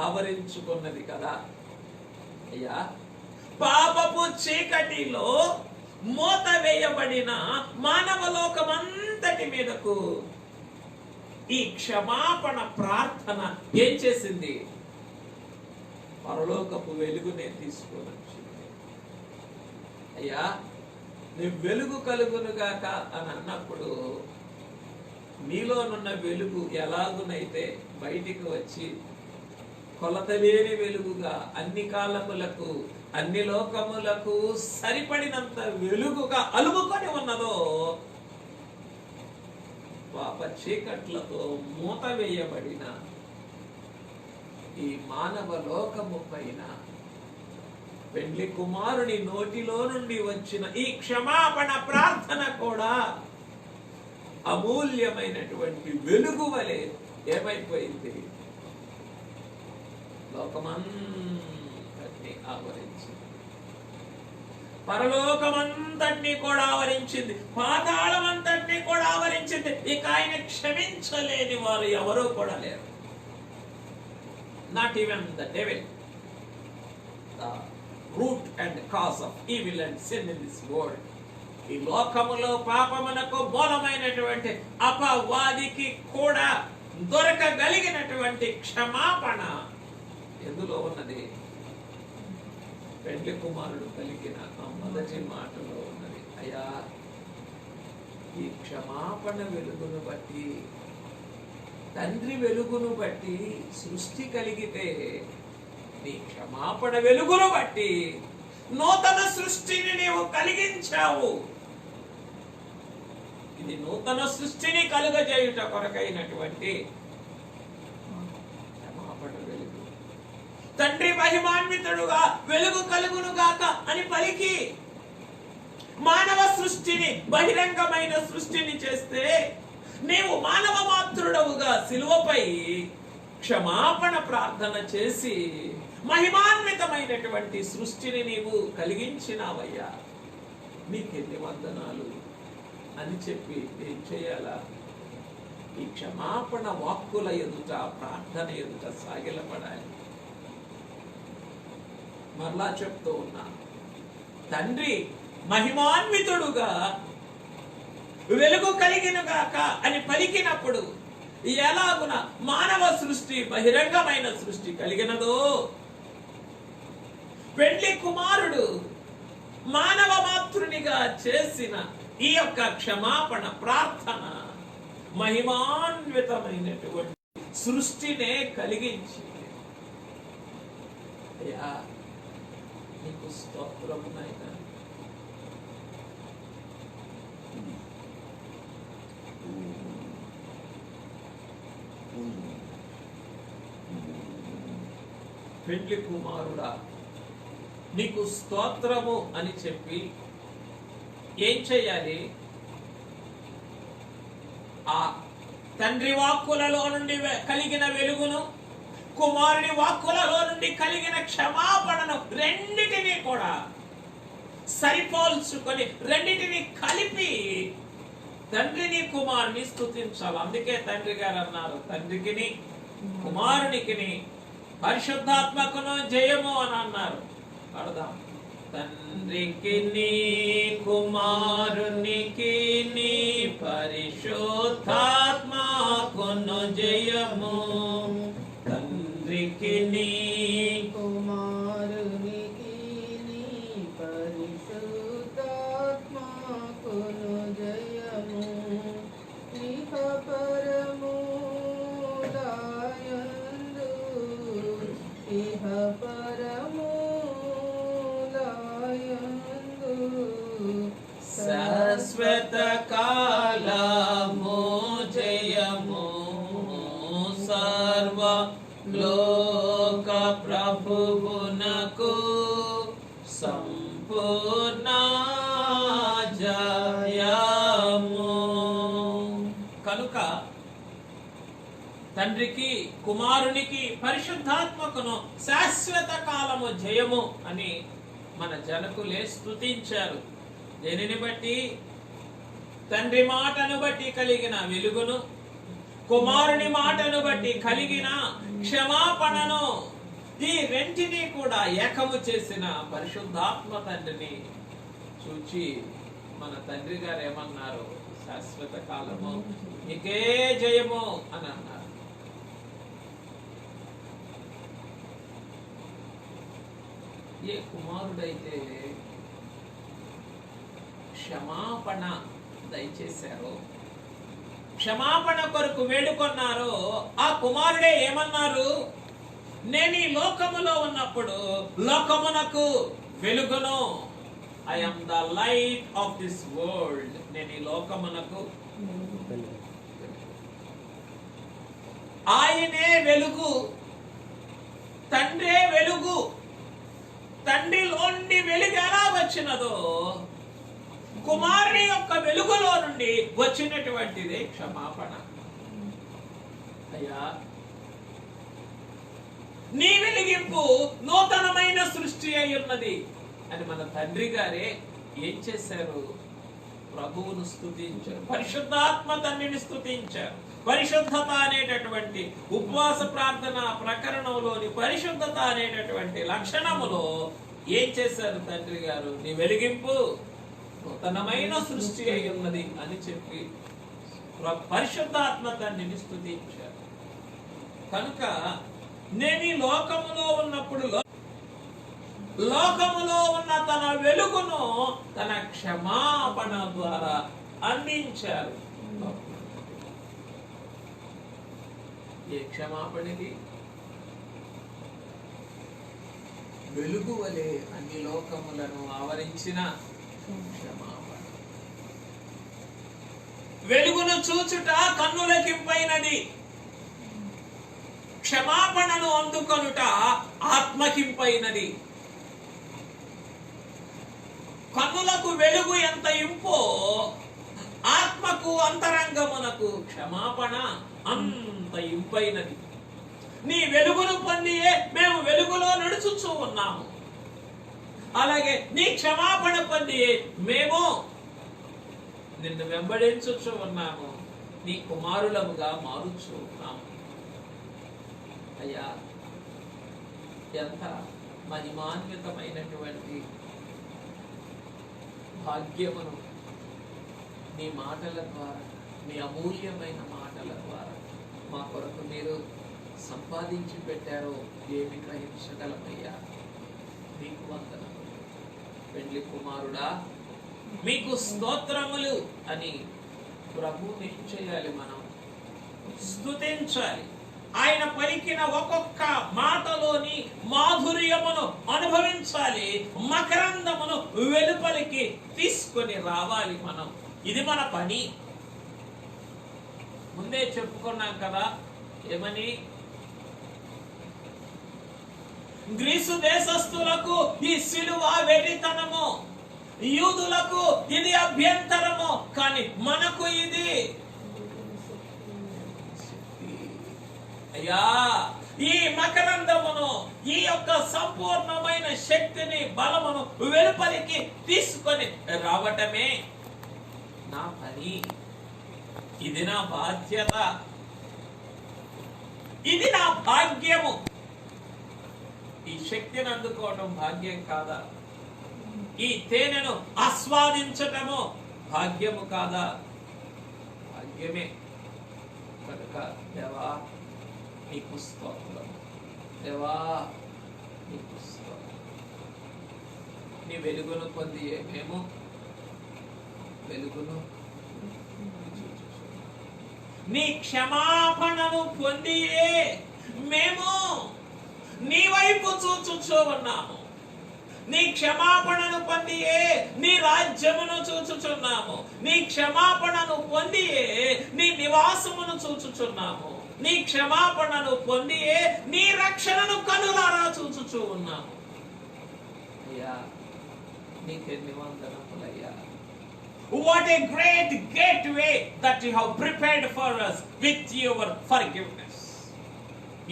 [SPEAKER 1] ఆవరించుకున్నది కదా అయ్యా. పాపపు చీకటిలో మూత వేయబడిన మానవలోకమంతటి మీదకు ఈ క్షమాపణ ప్రార్థన ఏం చేసింది? పరలోకపు వెలుగునే తీసుకొని వచ్చింది. అయ్యా, నీ వెలుగు కలుగునుగాక అని అన్నప్పుడు నీలోనున్న వెలుగు ఎలాగునైతే బయటికి వచ్చి కొలతలేని వెలుగుగా అన్ని కాలములకు, అన్ని లోకములకు సరిపడినంత వెలుగుగా అలుముకొని ఉన్నదో, పాప చీకట్లతో మూత వేయబడిన ఈ మానవ లోకము పైన పెండ్లి కుమారుని నోటిలో నుండి వచ్చిన ఈ క్షమాపణ ప్రార్థన కూడా అమూల్యమైనటువంటి వెలుగు వలె ఏమైపోయింది? లోకమంతటిని ఆవరించింది, పరలోకమంతటిని కూడా ఆవరించింది, పాతాళమంతటిని కూడా ఆవరించింది. ఇక ఆయన క్షమించలేని వారు ఎవరూ కూడా లేరు. Not even the devil, the root and cause of evil and sin in this world. ఈ లోకములో పాపమునకు మూలమైనటువంటి అపవాదికి కూడా దొరకగలిగినటువంటి క్షమాపణ ఎందులో ఉన్నది? పెండ్లి కుమారుడు కలిగిన ఆ మొదటి మాటలో ఉన్నది. అయ్యా, ఈ క్షమాపణ వెలుగును బట్టి, తండ్రి వెలుగును బట్టి సృష్టి కలిగితే, నీ క్షమాపణ వెలుగును బట్టి నూతన సృష్టిని నీవు కలిగించావు. ఇది నూతన సృష్టిని కలుగజేయుట కొరకైనటువంటి క్షమాపణ వెలుగు. తండ్రి మహిమాన్వితుడుగా వెలుగు కలుగునుగాక అని పలికి మానవ సృష్టిని, బహిరంగమైన సృష్టిని చేస్తే, నీవు మానవ మాతృడవుగా సిలువపై క్షమాపణ ప్రార్థన చేసి మహిమాన్వితమైనటువంటి సృష్టిని నీవు కలిగించినావయ్యా, నీకెన్ని వందనాలు అని చెప్పి ఏం చేయాలా? ఈ క్షమాపణ వాక్కుల ఎదుట, ప్రార్థన ఎదుట సాగిలపడాలి. మరలా చెప్తూ ఉన్నా, తండ్రి మహిమాన్వితుడుగా వెలుగు కలిగినగాక అని పలికినప్పుడు ఎలాగున మానవ సృష్టి, బహిరంగమైన సృష్టి కలిగినదో, పెండ్లి కుమారుడు మానవ మాతృనిగా చేసిన ఈ యొక్క క్షమాపణ ప్రార్థన మహిమాన్వితమైనటువంటి సృష్టినే కలిగించింది. అయ్యా, నీకు స్తోత్రము నాయనా. పెండ్లి కుమారుడా, నీకు స్తోత్రము అని చెప్పి ఏం చేయాలి? ఆ తండ్రి వాక్కులలో నుండి కలిగిన వెలుగును, కుమారుని వాక్కులలో నుండి కలిగిన క్షమాపణను రెండిటినీ కూడా సరిపోల్చుకొని, రెండిటిని కలిపి తండ్రిని కుమారుని స్తుతించాలి. అందుకే తండ్రి గారు అన్నారు, తండ్రికిని కుమారునికిని పరిశుద్ధాత్మకును జయము అని అన్నారు. పడదాం. తండ్రికి నీ, కుమారునికి నీ, పరిశుద్ధాత్మకును జయము. తండ్రికి నీ,
[SPEAKER 2] కుమారునికి నీ, పరిశుద్ధాత్మకును జయము. ఇహ పరములయందు, ఇహ పరములయందు
[SPEAKER 1] శాశ్వత కాలము జయము. సర్వ లోక ప్రభువునకు నా జయము. కనుక తండ్రికి, కుమారునికి, పరిశుద్ధాత్మకును శాశ్వత కాలము జయము అని మన జనకులే స్తుతించారు. దేనిని బట్టి? తండ్రి మాటను బట్టి కలిగిన వెలుగును, కుమారుని మాటను బట్టి కలిగిన క్షమాపణను, ఈ రెంటిని కూడా ఏకము చేసిన పరిశుద్ధాత్మ తండ్రిని చూచి మన తండ్రి గారు ఏమన్నారు? శాశ్వత కాలము నీకే జయము అని అన్నారు. ఏ కుమారుడైతే క్షమాపణ దయచేశారో, క్షమాపణ కొరకు వేడుకొన్నారో, ఆ కుమారుడే ఏమన్నారు? నేను ఈ లోకములో ఉన్నప్పుడు లోకమునకు వెలుగును. I am the light of this world. నేను ఈ లోకమునకు ఆయనే వెలుగు, తండ్రే వెలుగు. తండ్రిలోండి వెలుగు ఎలా వచ్చినదో కుమారుని యొక్క వెలుగులో నుండి వచ్చినటువంటిదే క్షమాపణ. అయ్యా, నీ వెలిగింపు నూతనమైన సృష్టి అయి ఉన్నది అని మన తండ్రి గారే ఏం చేశారు? ప్రభువును స్తుతించారు, పరిశుద్ధాత్మ తండ్రిని స్తుతించారు. పరిశుద్ధత అనేటటువంటి ఉపవాస ప్రార్థన ప్రకరణంలోని పరిశుద్ధత అనేటటువంటి లక్షణములో ఏం చేశారు తండ్రి గారు? నీ వెలిగింపు నూతనమైన సృష్టి అయి ఉన్నది అని చెప్పి పరిశుద్ధాత్మ తండ్రిని స్తుతించారు. కనుక నేను ఈ లోకములో ఉన్నప్పుడు లోకములో ఉన్న తన వెలుగును తన క్షమాపణ ద్వారా అందించారు. ఏ క్షమాపణకి? వెలుగు వలె అన్ని లోకములను ఆవరించిన క్షమాపణ. వెలుగును చూచుట కన్నులకింపైనది, క్షమాపణను అందుకొనుట ఆత్మకింపైనది. కన్నులకు వెలుగు ఎంత ఇంపో, ఆత్మకు అంతరంగమునకు క్షమాపణ అంత ఇంపైనది. నీ వెలుగును పొందియే మేము వెలుగులో నడుచుచూ ఉన్నాము. అలాగే నీ క్షమాపణ పొందియే మేము నిన్ను వెంబడించుచూ ఉన్నాము, నీ కుమారులముగా మారుచూ ఉన్నాము. అయ్యా, ఎంత మహిమాన్వితమైనటువంటి భాగ్యమును నీ మాటల ద్వారా, నీ అమూల్యమైన మాటల ద్వారా మా కొరకు మీరు సంపాదించి పెట్టారో ఏమి గ్రహించగలమయ్యా. మీకు వందనములు. పెండ్లి కుమారుడా మీకు స్తోత్రములు అని ప్రభువుని ఏం చేయాలి? మనం స్తుతించాలి. ఆయన పలికిన ఒక్కొక్క మాటలోని మాధుర్యమును అనుభవించాలి. మకరందమును వెలుపలికి తీసుకొని రావాలి మనం. ఇది మన పని. ముందే చెప్పుకున్నాం కదా, ఏమని? గ్రీసు దేశస్థులకు ఈ సిలువ వెర్రితనము, యూదులకు ఇది అభ్యంతరము, కానీ మనకు ఇది అయ్యా. ఈ మకరందమును, ఈ యొక్క సంపూర్ణమైన శక్తిని, బలమును వెలుపలికి తీసుకొని రావటమే నా పని. ఇది నా బాధ్యత, ఇది నా భాగ్యము. ఈ శక్తిని అందుకోవటం భాగ్యం కాదా? ఈ తేనెను ఆస్వాదించటము భాగ్యము కాదా? భాగ్యమే. కనుక దేవా నీకు స్తోత్రం, దేవా నీకు స్తోత్రం. నీ వెలుగును పొంది మేము వెలుగును, నీ క్షమాపణను పొందియే మేము నీ వైపు చూచుచూ ఉన్నాము. నీ క్షమాపణను పొందియే నీ రాజ్యమును చూచుచున్నాము. నీ క్షమాపణను పొందియే నీ నివాసమును చూచుచున్నాము. నీ క్షమాపణను పొందియే నీ రక్షణను కనులారా చూచుచూ ఉన్నాము. అయ్యా, నీకెన్ని వందనములయ్యా.
[SPEAKER 3] What a great gateway that you have prepared for us with your forgiveness.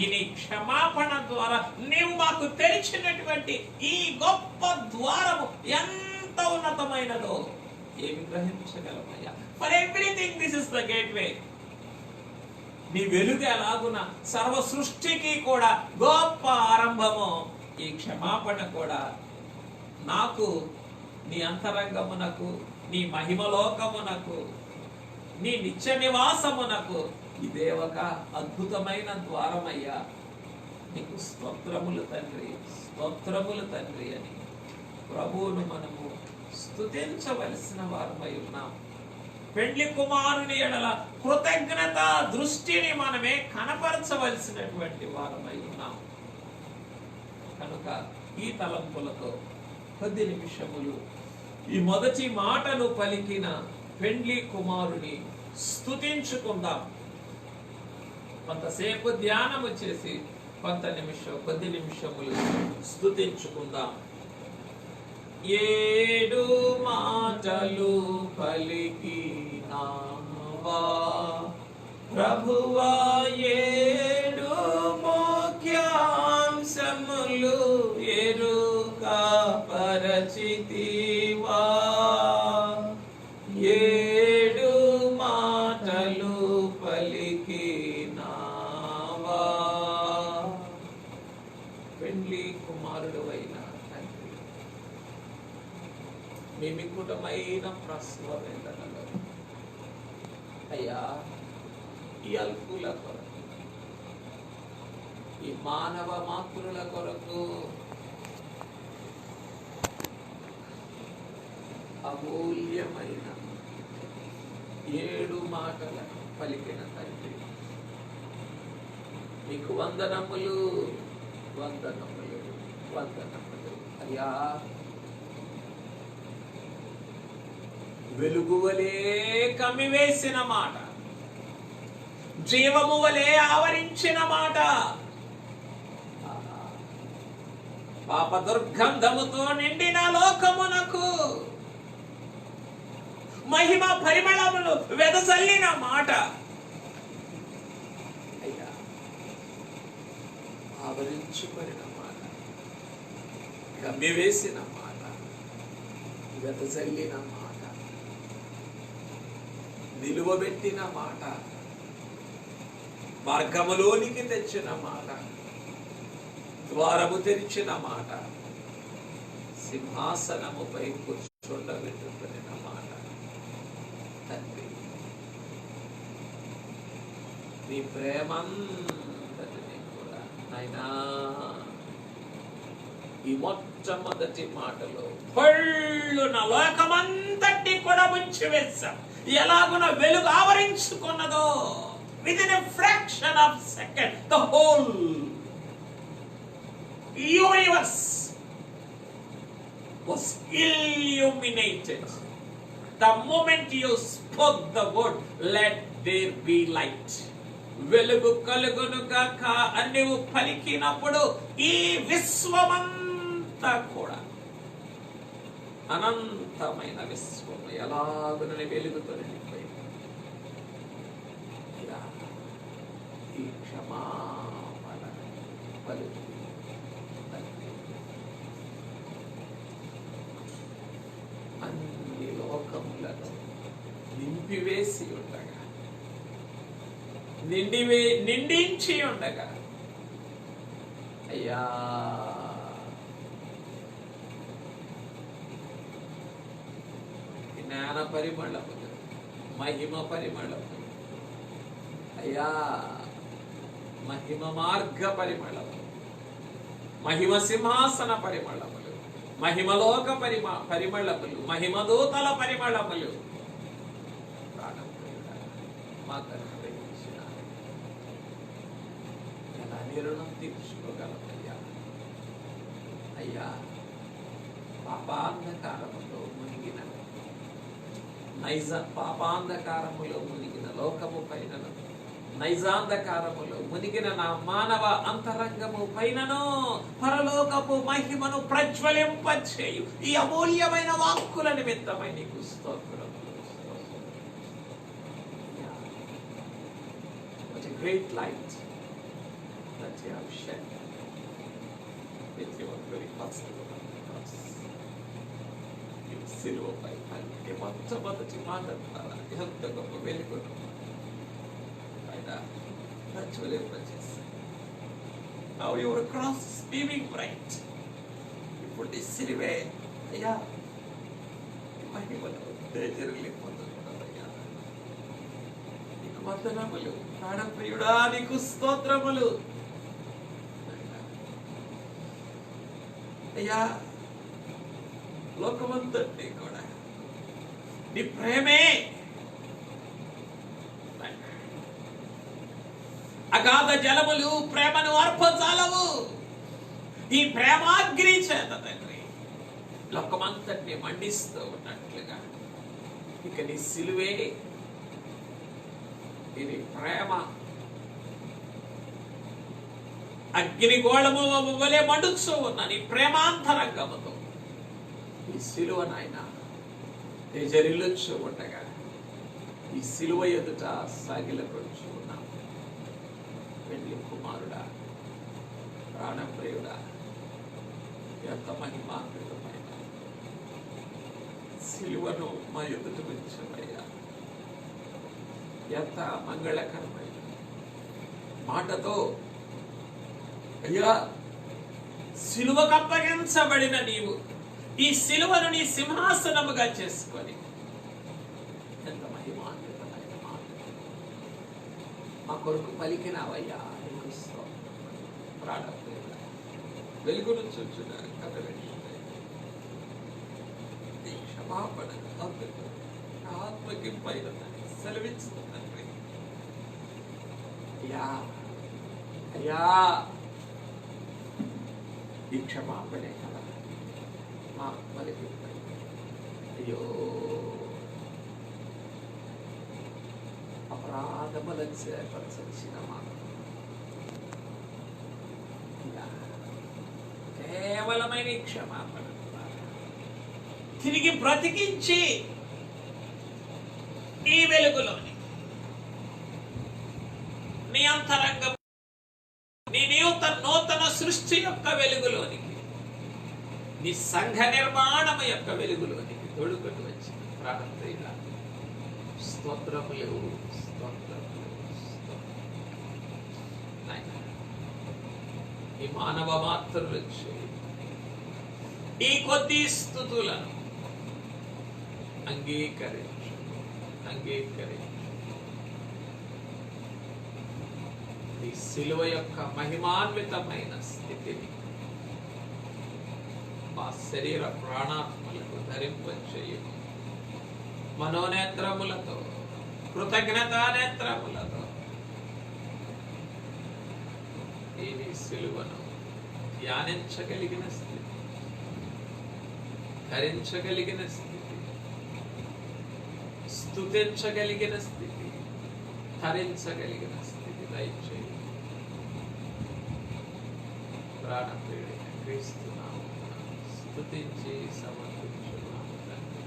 [SPEAKER 3] ఈ నీ క్షమాపణ ద్వారా నీవు మాకు తెరిచినటువంటి ఈ గొప్ప ద్వారము ఎంత ఉన్నతమైనదో ఏమి గ్రహించగలమయ్యా. For everything this is the gateway. నీ వెలుగు ఎలాగున సర్వ సృష్టికి కూడా గొప్ప ఆరంభము, ఈ క్షమాపణ కూడా నాకు నీ అంతరంగమునకు, నీ మహిమలోకమునకు, నీ నిత్య నివాసమునకు ఇదే ఒక అద్భుతమైన ద్వారమయ్యా. నీకు స్తోత్రములు తండ్రి, స్తోత్రములు తండ్రి అని ప్రభువును మనము స్తుతించవలసిన వారమై ఉన్నాం. పెండ్లి కుమారుని ఎడల కృతజ్ఞత దృష్టిని మనమే కనపరచవలసినటువంటి వారమై ఉన్నాం. కనుక ఈ తలంపులతో 10 నిమిషములు ఈ మొదటి మాటను పలికిన పెండ్లి కుమారుని స్తుతించుకుందాం. కొంతసేపు ధ్యానము చేసి 10 నిమిషములు స్తుతించుకుందాం. 7 మాటలు పలికినావా ప్రభువా, 7 ముఖ్యాంశములు ఎరుక పరచితివా. 7 మాటలు పలికినావా. పెండ్లి కుమారుడు అయిన తండ్రి, మీ మిక్కుటమైన ప్రసవ వేదనలో అయ్యా, ఈ అల్పుల కొరకు, ఈ మానవ మాతృల కొరకు అమూల్యమైన 7 మాటలను పలికిన తండ్రి, మీకు వందనములు, వందనములు, వందనములు అయ్యా. వెలుగు వలె కమ్మివేసిన మాట, జీవము వలె ఆవరించిన మాట, పాప దుర్గంధముతో నిండిన లోకమునకు మహిమ పరిమళములు వెదజల్లిన మాట అయ్యా. ఆవరించుకొనిన మాట, కమ్మివేసిన మాట, వెదజల్లిన మాట, నిలువబెట్టిన మాట, మార్గములోనికి తెచ్చిన మాట, ద్వారము తెరిచిన మాట, సింహాసనముపై కూర్చుండబెట్టుకున్న మాట. తండ్రి, నీ ప్రేమంతటిని కూడా నాయనా ఈ మొట్టమొదటి మాటలో పళ్ళున లోకమంతటి కూడా ముంచివేశాం. ఎలాగున వెలుగు ఆవరించుకున్నదో, within a fraction of a second the whole universe was illuminated. The moment you spoke the word, let there be light. వెలుగు కలుగును గాక అని నీవు పలికినప్పుడు ఈ విశ్వమంతా కూడా, అనంతమైన విశ్వము ఎలాగునని వెలుగుతో నిండిపోయింది. ఈ క్షమాపణ పలుకు అన్ని లోకములను నింపివేసి ఉండగా, నిండించి ఉండగా అయ్యా, జ్ఞాన పరిమళములు, మహిమ పరిమళములు అయ్యా, మహిమ మార్గ పరిమళములు, మహిమ సింహాసన పరిమళములు, మహిమలోక పరిమళములు, మహిమదూతల పరిమళములు మాకు ఎలా నిరుణం తీర్చుకోగలమయ్యా. అయ్యా, పాపాంధకారములో మునిగిన పాపాంధకారములో మునిగిన లోకము పైన
[SPEAKER 1] నైజాంధకారములో మునిగిన నా మానవ అంతరంగము పైనను పరలోకపు మహిమను ప్రజ్వలింపచేయు ఈ అమూల్యమైన వాక్కుల నిమిత్తమై నీకు స్తోత్రములు. What a great light that you have shed with your very first word on the cross. ఈ సిలువపై పలికే మొట్టమొదటి మాట ద్వారా ఎంత గొప్ప వెలుగును ఆయన ప్రజ్వలింపచేశారు. Now your cross is beaming bright. ఇప్పుడు నీ సిలువే అయ్యా మహిమను తేజరిల్లిపోతున్నదయ్యా. నీకు వందనములు ప్రాణప్రియుడా, నీకు స్తోత్రములు అయ్యా. లోకమంతటి కూడా నీ ప్రేమే అగాధ జలములు ప్రేమను అర్పజాలవు. ఈ ప్రేమాగ్ని చేత తండ్రి లోకమంతటిని మండిస్తూ ఉన్నట్లుగా ఇక నీ సిలువే ఇది ప్రేమ అగ్నిగోళము వలె మండుచూ ఉన్న నీ ప్రేమాంతరంగముతో ఈ సిలువ నాయన తేజరిల్లుచూ ఉండగా ఈ సిలువ ఎదుట సాగిలపడుచు ఉన్నాము. వెండి కుమారుడా, ప్రాణప్రియుడా, ఎంత మహిమాన్వితమైన సిలువను మా ఎదుట ఉంచవయ్యా. ఎంత మంగళకరమైన మాటతో అయ్యా సిలువకు అప్పగించబడిన నీవు ఈ సిలువను నీ సింహాసనముగా చేసుకొని ఎంత మహిమాన్వితమైన మాట మా కొరకు పలికినావయ్యా. నీకు స్తోత్రం. ప్రాణప్రియుడా, వెలుగును చూచున క్షమాపణ ఆత్మకి పైన సెలవిస్తుంది. అయ్యా అయ్యా ఈ క్షమాపణే కదా మా ఆత్మకి పైన. అయ్యో అపరాధములను చేపరచిన మాట కేవలమైన క్షమాపణ తిరిగి బ్రతికించి ఈ వెలుగులోని నీ అంతరంగం నీ నూతన సృష్టి యొక్క వెలుగులోనికి నీ సంఘ నిర్మాణం యొక్క వెలుగులోనికి తొడుకొని వచ్చి ప్రాణప్రియుడ స్తోత్రములు స్తోత్రములు ఈ మానవ మాత్రులు ఈ కొద్ది స్తుతులను అంగీకరించు. ఈ సిలువ యొక్క మహిమాన్వితమైన స్థితిని మా శరీర ప్రాణాత్మలకు ధరింపచేయము. మనోనేత్రములతో కృతజ్ఞతా నేత్రములతో ఈ సిలువను ధ్యానించగలిగిన స్థితి, ధరించగలిగిన స్థితి, స్తుతించగలిగిన స్థితి, ధరించగలిగిన స్థితి దయచేయి. ప్రాణప్రియుడైన క్రీస్తు నామమున స్తుతించి సమర్పించున్నాము తండ్రి.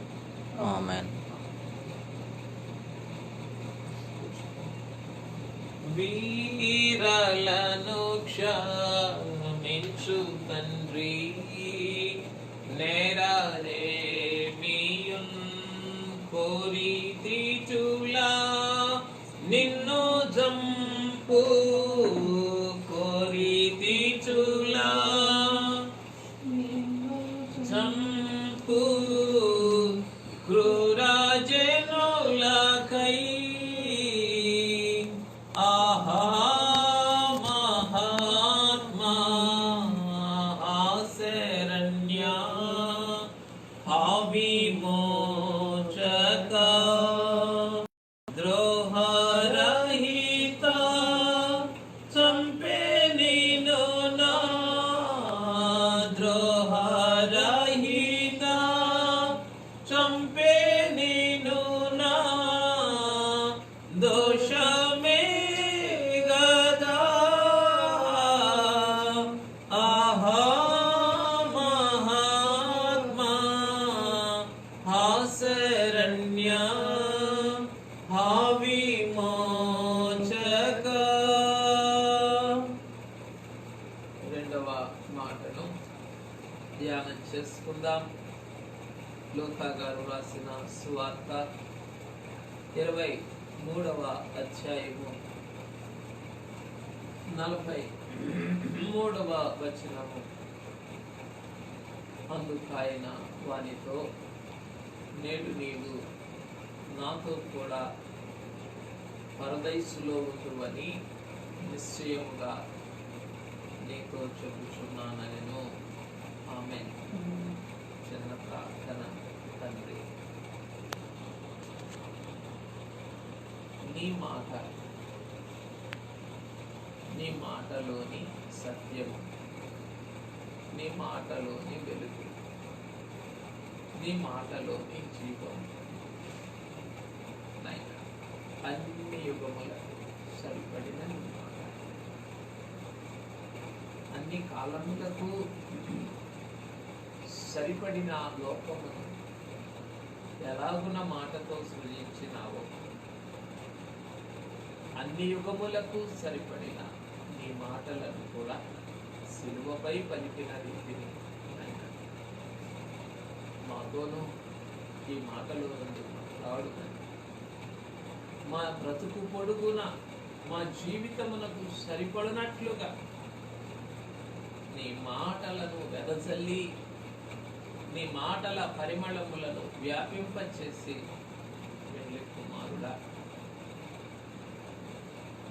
[SPEAKER 2] ఆమేన్.
[SPEAKER 1] వీరలను క్షమించు తండ్రి, నేరాలేమియున్ కోరి తీర్చులా, నిన్ను జంపు కోరి తీర్చులా, జంపు క్రూరజనులకై ఆహా మహాత్మా ఆశరణ్య విమోచక ద్రోహరహిత ధ్యానం చేసుకుందాం. లూకా గారు రాసిన సువార్త 23వ అధ్యాయము 43వ వచనము. అందుకు ఆయన వానితో, నేడు నీవు నాతో కూడా పరదైసులో ఉండువని నిశ్చయముగా నీతో చెప్పుచున్నానెను. ఆమేన్. చిన్న ప్రార్థన. తండ్రి, నీ మాట, నీ మాటలోని సత్యము, నీ మాటలోని వెలుగు, నీ మాటలోని జీవం నైనా అన్ని యుగములకు సరిపడిన నీ మాట, అన్ని కాలములకు సరిపడిన లోకమును ఎలాగున మాటతో సృజించినావో అన్ని యుగములకు సరిపడిన నీ మాటలను కూడా సిలువపై పలికిన రీతిని అయినా మాతోనూ ఈ మాటలో నుండి మాట్లాడుతుంది. మా బ్రతుకు పొడుగున మా జీవితమునకు సరిపడినట్లుగా నీ మాటలను వెదజల్లి నీ మాటల పరిమళములను వ్యాపింపచేసి పెండ్లి కుమారుడా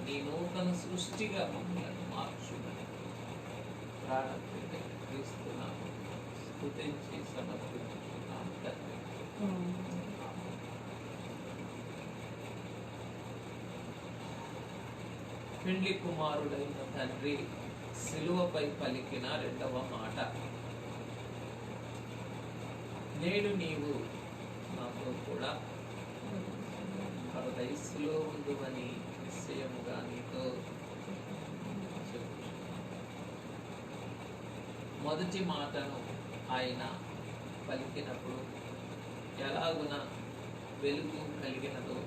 [SPEAKER 1] నీ నూతన సృష్టిగా మమ్మల్ని మార్చుమని ప్రాణప్రియ క్రీస్తున్నాము, స్తుతించి సమర్పించుకున్నాము తండ్రి. పెండ్లి కుమారుడైన తండ్రి సిలువపై పలికిన రెండవ మాట, నేడు నీవు నాతో కూడా పరదైసులో ఉండువని నిశ్చయముగా నీతో చెప్పుచున్నాను. మొదటి మాటను ఆయన పలికినప్పుడు ఎలాగున వెలుగు కలిగినదో,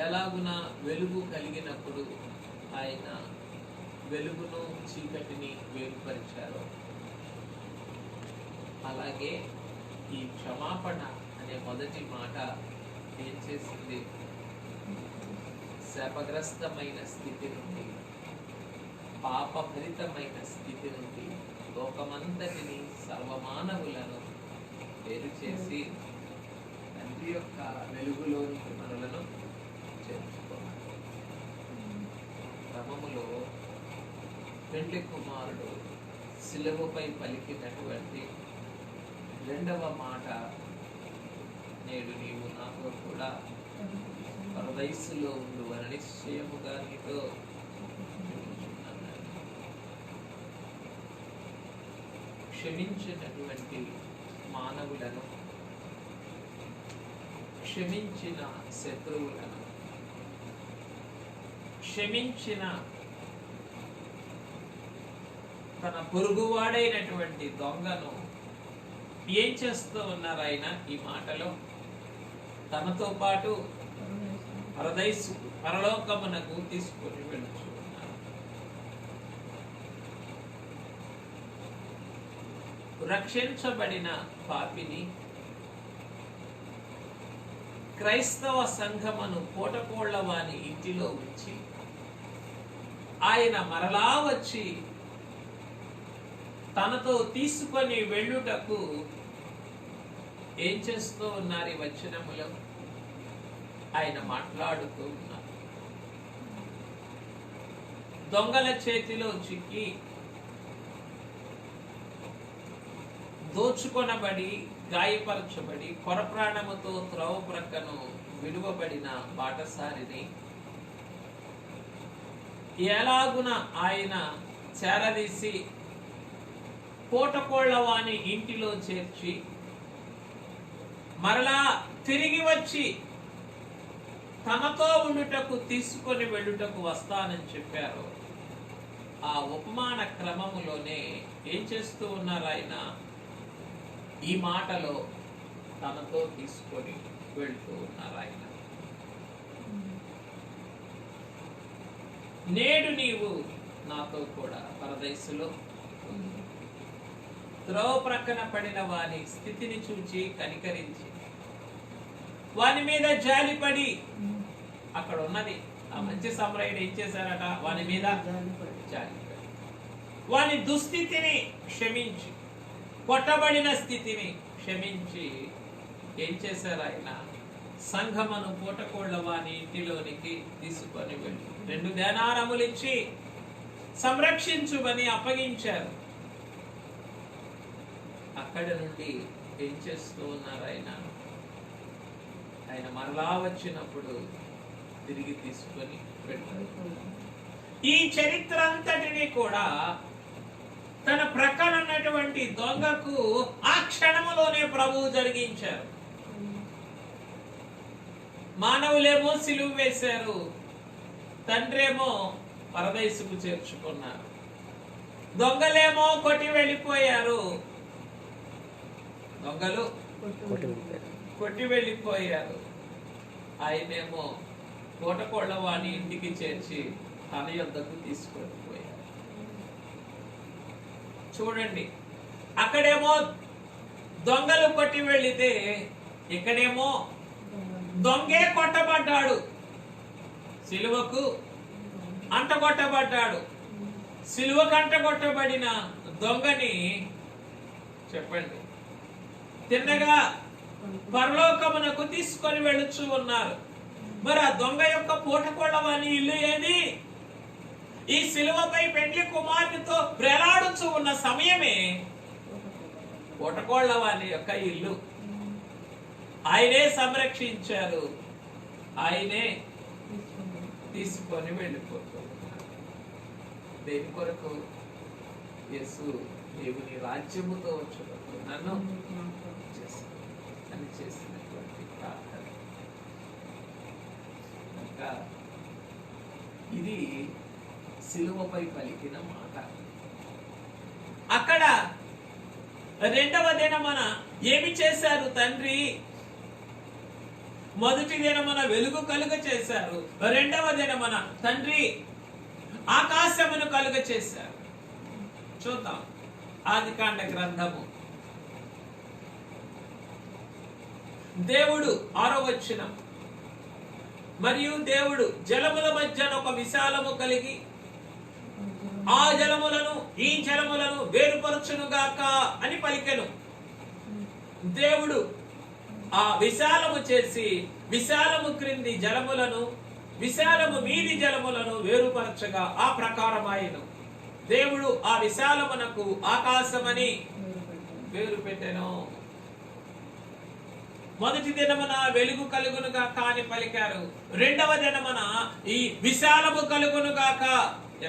[SPEAKER 1] ఎలాగున వెలుగు కలిగినప్పుడు ఆయన వెలుగును చీకటిని వేరుపరిచారో, అలాగే ఈ క్షమాపణ అనే మొదటి మాట ఏం చేసింది? శాపగ్రస్తమైన స్థితి నుండి, పాపభరితమైన స్థితి నుండి లోకమంతటిని, సర్వమానవులను వేరు చేసి తండ్రి యొక్క వెలుగులోనికి మనలను చేర్చుకున్నారు. క్రమములో పెండ్లి కుమారుడు సిలువపై పలికినటువంటి రెండవ మాట, నేడు నీవు నాతో కూడా పరదైసులో ఉండువని నిశ్చయముగా నీతో చెప్పుచున్నాను. క్షమించినటువంటి మానవులను, క్షమించిన శత్రువులను, క్షమించిన తన పొరుగువాడైనటువంటి దొంగను ఏం చేస్తూ ఉన్నారు ఆయన ఈ మాటలో? తనతో పాటు పరదైసు పరలోకమునకు తీసుకొని వెళుచు ఉన్నారు. రక్షించబడిన పాపిని క్రైస్తవ సంఘమును పూటకోళ్ల వాని ఇంటిలో ఉంచి ఆయన మరలా వచ్చి తనతో తీసుకొని వెళ్ళుటకు ఏం చేస్తూ ఉన్నారు? ఈ వచనములో ఆయన మాట్లాడుతూ ఉన్నారు. దొంగల చేతిలో చిక్కి దోచుకొనబడి, గాయపరచబడి, కొరప్రాణముతో త్రోవ ప్రక్కను విడువబడిన బాటసారిని ఎలాగున ఆయన చేరదీసి పూటకోళ్ల వాని ఇంటిలో చేర్చి మరలా తిరిగి వచ్చి తనతో ఉండుటకు తీసుకొని వెళ్ళుటకు వస్తానని చెప్పారు. ఆ ఉపమాన క్రమములోనే ఏం చేస్తూ ఉన్నారు ఆయన? ఈ మాటలో తనతో తీసుకొని వెళ్తూ ఉన్నారు ఆయన. నేడు నీవు నాతో కూడా పరదైసులో
[SPEAKER 3] త్రోవ ప్రక్కన పడిన వాని స్థితిని చూచి కనికరించి వాని మీద జాలిపడి, అక్కడ ఉన్నది ఆ మంచి సమరయుడు ఏం చేశారట? వాని మీద జాలిపడి వాని దుస్థితిని క్షమించి, కొట్టబడిన స్థితిని క్షమించి ఏం చేశారు? ఆయన సంఘమును పూటకోళ్ల వాని ఇంటిలోనికి తీసుకొని వెళ్ళి 2 దేనారములు ఇచ్చి సంరక్షించుమని అప్పగించారు. అక్కడ నుండి ఏం చేస్తూ ఉన్నారు? ఆయన మరలా వచ్చినప్పుడు తిరిగి తీసుకొని వెళ్ళారు. ఈ చరిత్ర అంతటిని కూడా తన ప్రక్కన ఉన్నటువంటి దొంగకు ఆ క్షణములోనే ప్రభువు జరిగించారు. మానవులేమో సిలువ వేశారు, తండ్రేమో పరదేశుకు చేర్చుకున్నారు. దొంగలేమో కొట్టి వెళ్ళిపోయారు, దొంగలు కొట్టి వెళ్ళిపోయారు. ఆయనేమో పూటకోళ్ల వాని ఇంటికి చేర్చి తన యొద్దకు తీసుకొని పోయారు. చూడండి, అక్కడేమో దొంగలు కొట్టి వెళితే ఇక్కడేమో దొంగే కొట్టబడ్డాడు, సిలువకు అంటగొట్టబడ్డాడు. సిలువకు అంటగొట్టబడిన దొంగని చెప్పండి తిన్నగా పరలోకమునకు తీసుకొని వెళ్ళుచూ ఉన్నారు. మరి ఆ దొంగ యొక్క పూటకోళ్ల వాని ఇల్లు ఏది? ఈ సిలువపై పెండ్లి కుమారునితో ప్రేలాడుచూ ఉన్న సమయమే పూటకోళ్ల వాని యొక్క ఇల్లు. ఆయనే సంరక్షించారు, ఆయనే తీసుకొని వెళ్ళిపోతున్నారు. దేని కొరకు? యేసు దేవుని రాజ్యముతో వచ్చినప్పుడు నన్ను అని చేసినటువంటి ప్రార్థన. ఇంకా ఇది సిలువపై పలికిన మాట. అక్కడ 2వ దినమున ఏమి చేశారు తండ్రి? మొదటి దినమున వెలుగు కలుగ చేశారు, 2వ దినమున తండ్రి ఆకాశమును కలుగ చేశారు. చూద్దాం ఆదికాండ గ్రంథము. దేవుడు 6వ వచనం, మరియు దేవుడు జలముల మధ్యన ఒక విశాలము కలిగి ఆ జలములను ఈ జలములను వేరుపరచునుగాక అని పలికెను. దేవుడు ఆ విశాలము చేసి విశాలము క్రింది జలములను విశాలము మీది జలములను వేరుపరచగా ఆ ప్రకారమాయెను. దేవుడు ఆ విశాలమునకు ఆకాశమని పేరు పెట్టెను. మొదటి దినమున వెలుగు కలుగునుగాక అని పలికారు, 2వ దినమున ఈ విశాలము కలుగునుగాక.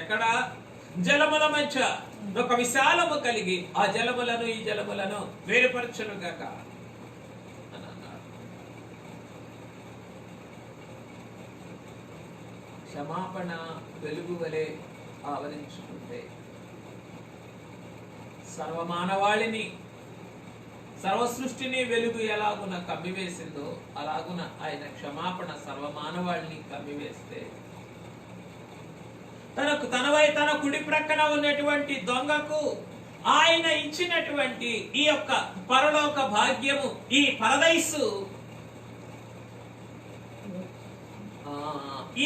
[SPEAKER 3] ఎక్కడ? జలముల మధ్య ఒక విశాలము కలిగి ఆ జలములను ఈ జలములను వేరుపరచునుగాక అని అన్నాడు. క్షమాపణ వెలుగు వలె ఆవరించుకుంటే సర్వమానవాళిని సర్వ సృష్టిని వెలుగు ఎలాగున కమ్మివేసిందో అలాగున ఆయన క్షమాపణ సర్వమానవాళిని కమ్మివేస్తే తన కుడి ప్రక్కన ఉన్నటువంటి దొంగకు ఆయన ఇచ్చినటువంటి ఈ యొక్క పరలోక భాగ్యము, ఈ పరదైసు,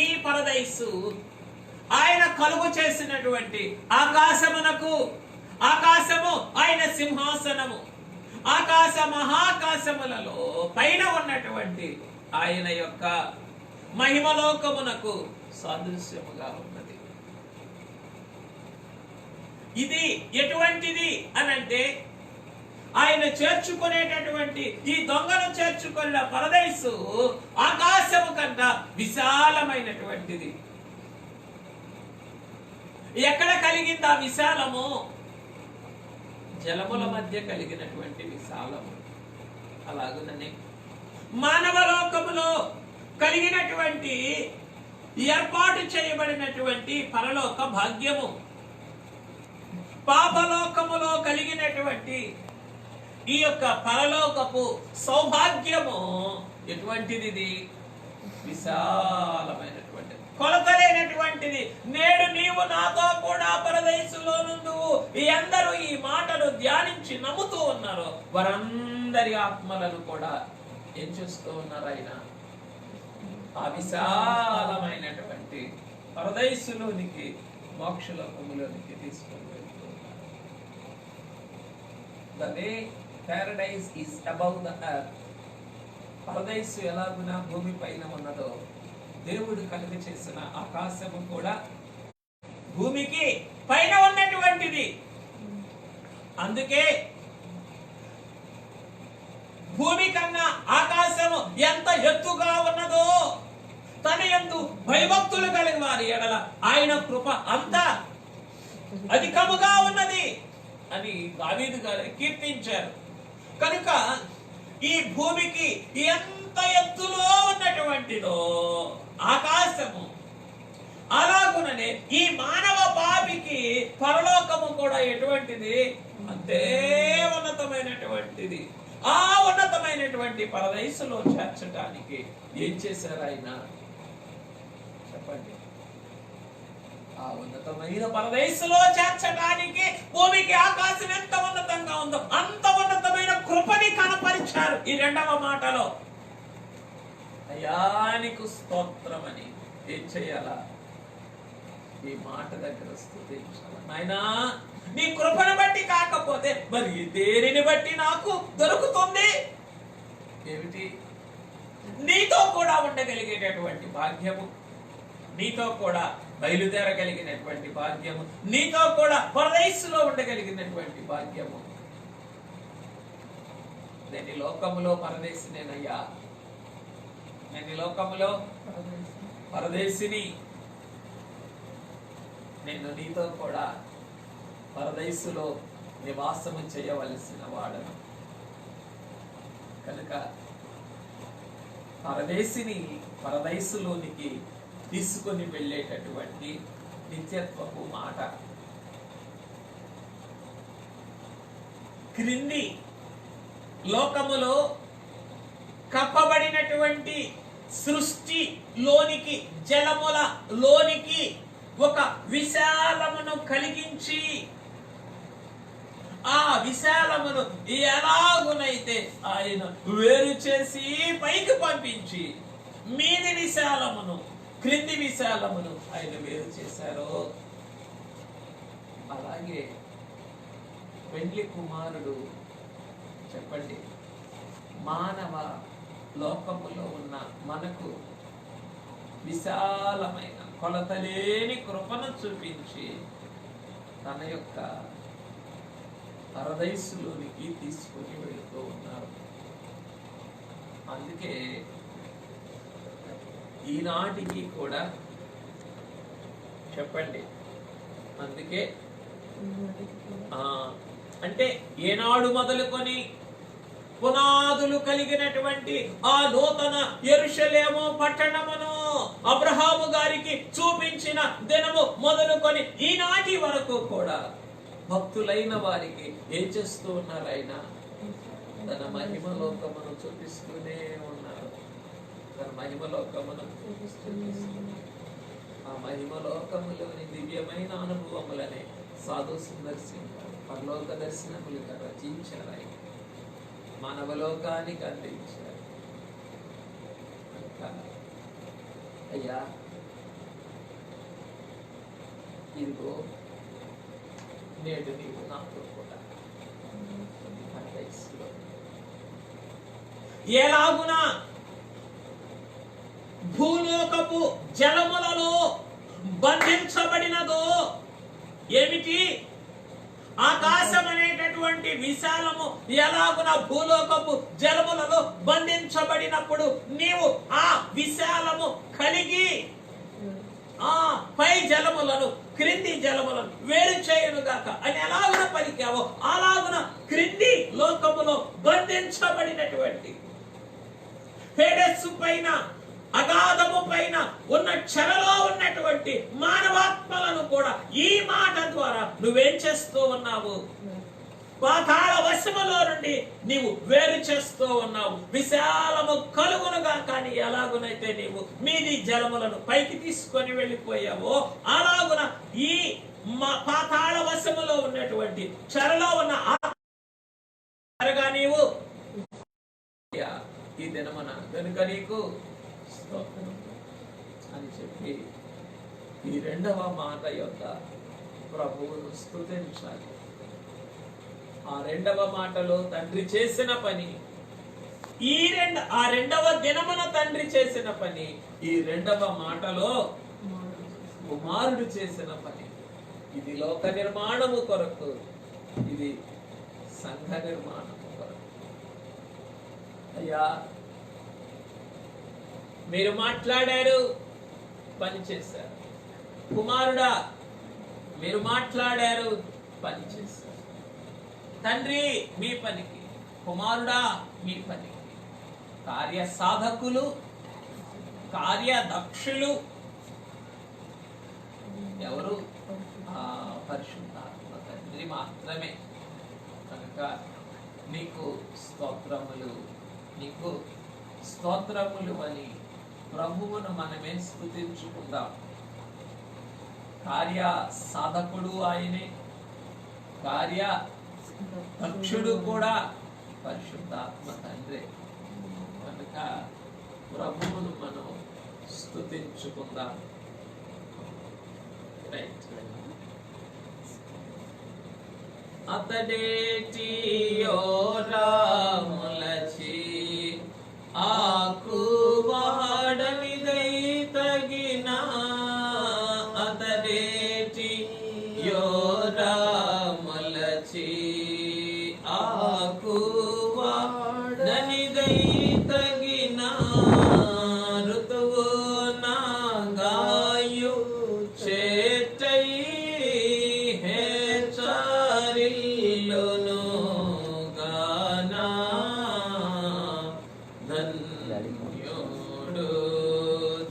[SPEAKER 3] ఈ పరదైసు ఆయన కలుగు చేసినటువంటి ఆకాశమునకు, ఆకాశము ఆయన సింహాసనము, ఆకాశ మహాకాశములలో పైన ఉన్నటువంటి ఆయన యొక్క మహిమలోకమునకు సాదృశ్యముగా ఉన్నది. ఇది ఎటువంటిది అనంటే ఆయన చేర్చుకునేటటువంటి ఈ దొంగను చేర్చుకున్న పరదైసు ఆకాశము కన్నా విశాలమైనటువంటిది. ఎక్కడ కలిగింది ఆ విశాలము? జలముల మధ్య కలిగినటువంటి విశాలము. అలాగుననే మానవ లోకములో కలిగినటువంటి ఏర్పాటు చేయబడినటువంటి పరలోక భాగ్యము, పాపలోకములో కలిగినటువంటి ఈ యొక్క పరలోకపు సౌభాగ్యము ఎటువంటిది? విశాలమైనటువంటి, కొలతలేనటువంటి ఉన్నటువంటిది. నేడు నీవు నాతో కూడా పరదేశులో నుండువు. ఈ అందరూ ఈ మాటను ధ్యానించి నమ్ముతూ ఉన్నారు. వారందరి ఆత్మలను కూడా ఏం చేస్తూ ఉన్నారు? ఆయన ఆ విశాలమైనటువంటి పరదేశులోనికి, మోక్షలోకములోనికి తీసుకొని వెళ్తూ ఉన్నారు. The way paradise is above the earth. పరదేశు ఎలాగునా భూమి పైన ఉన్నదో, దేవుడు కలుగ చేసిన ఆకాశము కూడా భూమికి పైన ఉన్నటువంటిది. అందుకే భూమి కన్నా ఆకాశము ఎంత ఎత్తుగా ఉన్నదో, తన యందు భయభక్తులు కలిగిన వారి ఎడల ఆయన కృప అంత అధికముగా ఉన్నది అని దావీదు గారు కీర్తించారు. కనుక ఈ భూమికి ఎంత ఎత్తులో ఉన్నటువంటిదో ఆకాశము, అలాగుననే ఈ మానవ పాపికి పరలోకము కూడా ఎటువంటిది? అంతే ఉన్నతమైనటువంటిది. ఆ ఉన్నతమైనటువంటి పరదేశంలో చేర్చడానికి ఏం చేశారు ఆయన? చెప్పండి. ఆ ఉన్నతమైన పరదేశంలో చేర్చడానికి భూమికి ఆకాశం ఎంత ఉన్నతంగా ఉందో అంత ఉన్నతమైన కృపని కనపరిచారు ఈ రెండవ మాటలో. అయ్యా నీకు స్తోత్రమని ఏం చేయాలా? ఈ మాట దగ్గర స్తుతించాలి. నాయనా నీ కృపను బట్టి కాకపోతే మరి దేనిని బట్టి నాకు దొరుకుతుంది? ఏమిటి? నీతో కూడా ఉండగలిగేటటువంటి భాగ్యము, నీతో కూడా బయలుదేరగలిగినటువంటి భాగ్యము, నీతో కూడా పరదేశంలో ఉండగలిగినటువంటి భాగ్యము. నేను ఈ లోకములో పరదేశినేనయ్యా, నేను ఈ లోకములో పరదేశిని. నేను నీతో కూడా పరదేశులో నివాసము చేయవలసిన వాడను. కనుక పరదేశిని పరదేశులోనికి తీసుకొని వెళ్ళేటటువంటి నిత్యత్వపు మాట. క్రింది లోకములో కప్పబడినటువంటి సృష్టి లోనికి, జలముల లోనికి ఒక విశాలమును కలిగించి, ఆ విశాలమును ఎలాగునైతే ఆయన వేరు చేసి పైకి పంపించి మీది విశాలమును, క్రింది విశాలమును ఆయన వేరు చేశారో, అలాగే పెండ్లి కుమారుడు చెప్పండి మానవ లోకములో ఉన్న మనకు విశాలమైన కొలతలేని కృపను చూపించి తన యొక్క పరదేశులోనికి తీసుకుని వెళుతూ ఉన్నారు. అందుకే ఈనాటికి కూడా చెప్పండి, అందుకే అంటే ఏనాడు మొదలుకొని పునాదులు కలిగినటువంటి ఆ నూతన యెరూషలేము పట్టణమును అబ్రహాము గారికి చూపించిన దినము మొదలుకొని ఈనాటి వరకు కూడా భక్తులైన వారికి ఏం చేస్తూ ఉన్నారు? ఆయన తన మహిమలోకమును చూపిస్తూనే ఉన్నారు. తన మహిమలోకమును ఆ మహిమలోకములోని దివ్యమైన అనుభవములనే సాధు సుందర్శించారు, పరలోక దర్శనములుగా రచించారు, ఆయన మానవలోకానికి అందించారు. అయ్యా ఇదిగో నేడు నీవు నాతో కూడా ఎలాగున భూలోకపు జలములలో బంధించబడినదో, ఏమిటి? ఆకాశం అనేటటువంటి విశాలము ఎలాగున భూలోకపు జలములలో బంధించబడినప్పుడు నీవు ఆ విశాలము కలిగి ఆ పై జలములను క్రింది జలములను వేరు చేయనుగాక అని ఎలాగున పలికావో, అలాగున క్రింది లోకములో బంధించబడినటువంటి హేడెస్సు పైన, అగాధము పైన ఉన్న చెరలో ఉన్నటువంటి మానవాత్మలను కూడా ఈ మాట ద్వారా నువ్వేం చేస్తూ ఉన్నావు? పాతాళ వశములో నుండి నీవు వేరు చేస్తూ ఉన్నావు. విశాలము కలుగునుగా, కానీ ఎలాగునైతే నీవు మీది జలములను పైకి తీసుకొని వెళ్ళిపోయావో అలాగున ఈ పాతాళ వశములో ఉన్నటువంటి చెరలో ఉన్న ఆత్మగా నీవు
[SPEAKER 1] ఈ దినమున గనుక నీకు స్తోత్రం అని చెప్పి ఈ రెండవ మాట యొక్క ప్రభువును స్తుతించాలి. ఆ రెండవ మాటలో తండ్రి చేసిన పని,
[SPEAKER 3] ఆ రెండవ దినమున తండ్రి చేసిన పని,
[SPEAKER 1] ఈ రెండవ మాటలో కుమారుడు చేసిన పని. ఇది లోక నిర్మాణము కొరకు, ఇది సంఘ నిర్మాణము కొరకు. అయ్యా, మీరు మాట్లాడారు, పని చేశారు. కుమారుడా, మీరు మాట్లాడారు, పని చేశారు. తండ్రి మీ పనికి, కుమారుడా మీ పనికి. కార్య సాధకులు, కార్యదక్షులు ఎవరు? పరిశుద్ధాత్మ తండ్రి మాత్రమే. కనుక నీకు స్తోత్రములు, నీకు స్తోత్రములు అని ప్రభువును మనమే స్తుతించుకుందాం. కార్య సాధకుడు ఆయనే, కార్య దక్షుడు కూడా పరిశుద్ధాత్మ తండ్రి. కనుక ప్రభువును మనం స్తుతించుకుందాం. అతడేటి యోరాములచి ఆకు వాడనిదై తగిన, అతడేటి యోరాములచి ఆకు వాడనిదై తగిన, ఋతువు నాగాయు చేటై హెచ్చరిల్లును గానా, ధన్యుడు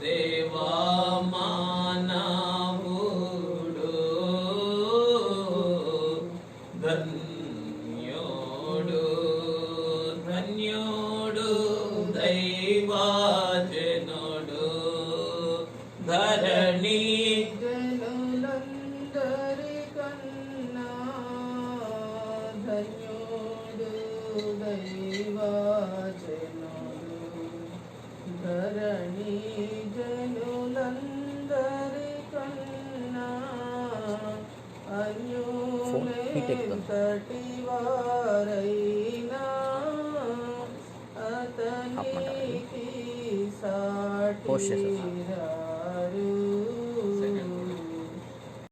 [SPEAKER 1] దేవా మానవుడు, ధన్యుడు ధన్యుడు దైవాజనుడు, ధరణి
[SPEAKER 2] జనులందరి కన్నా ధన్యుడు దైవజనుడు, ధరణి జనులందరి కన్నా అన్యులెంతటి వారైనా అతనికి సాటి రారు.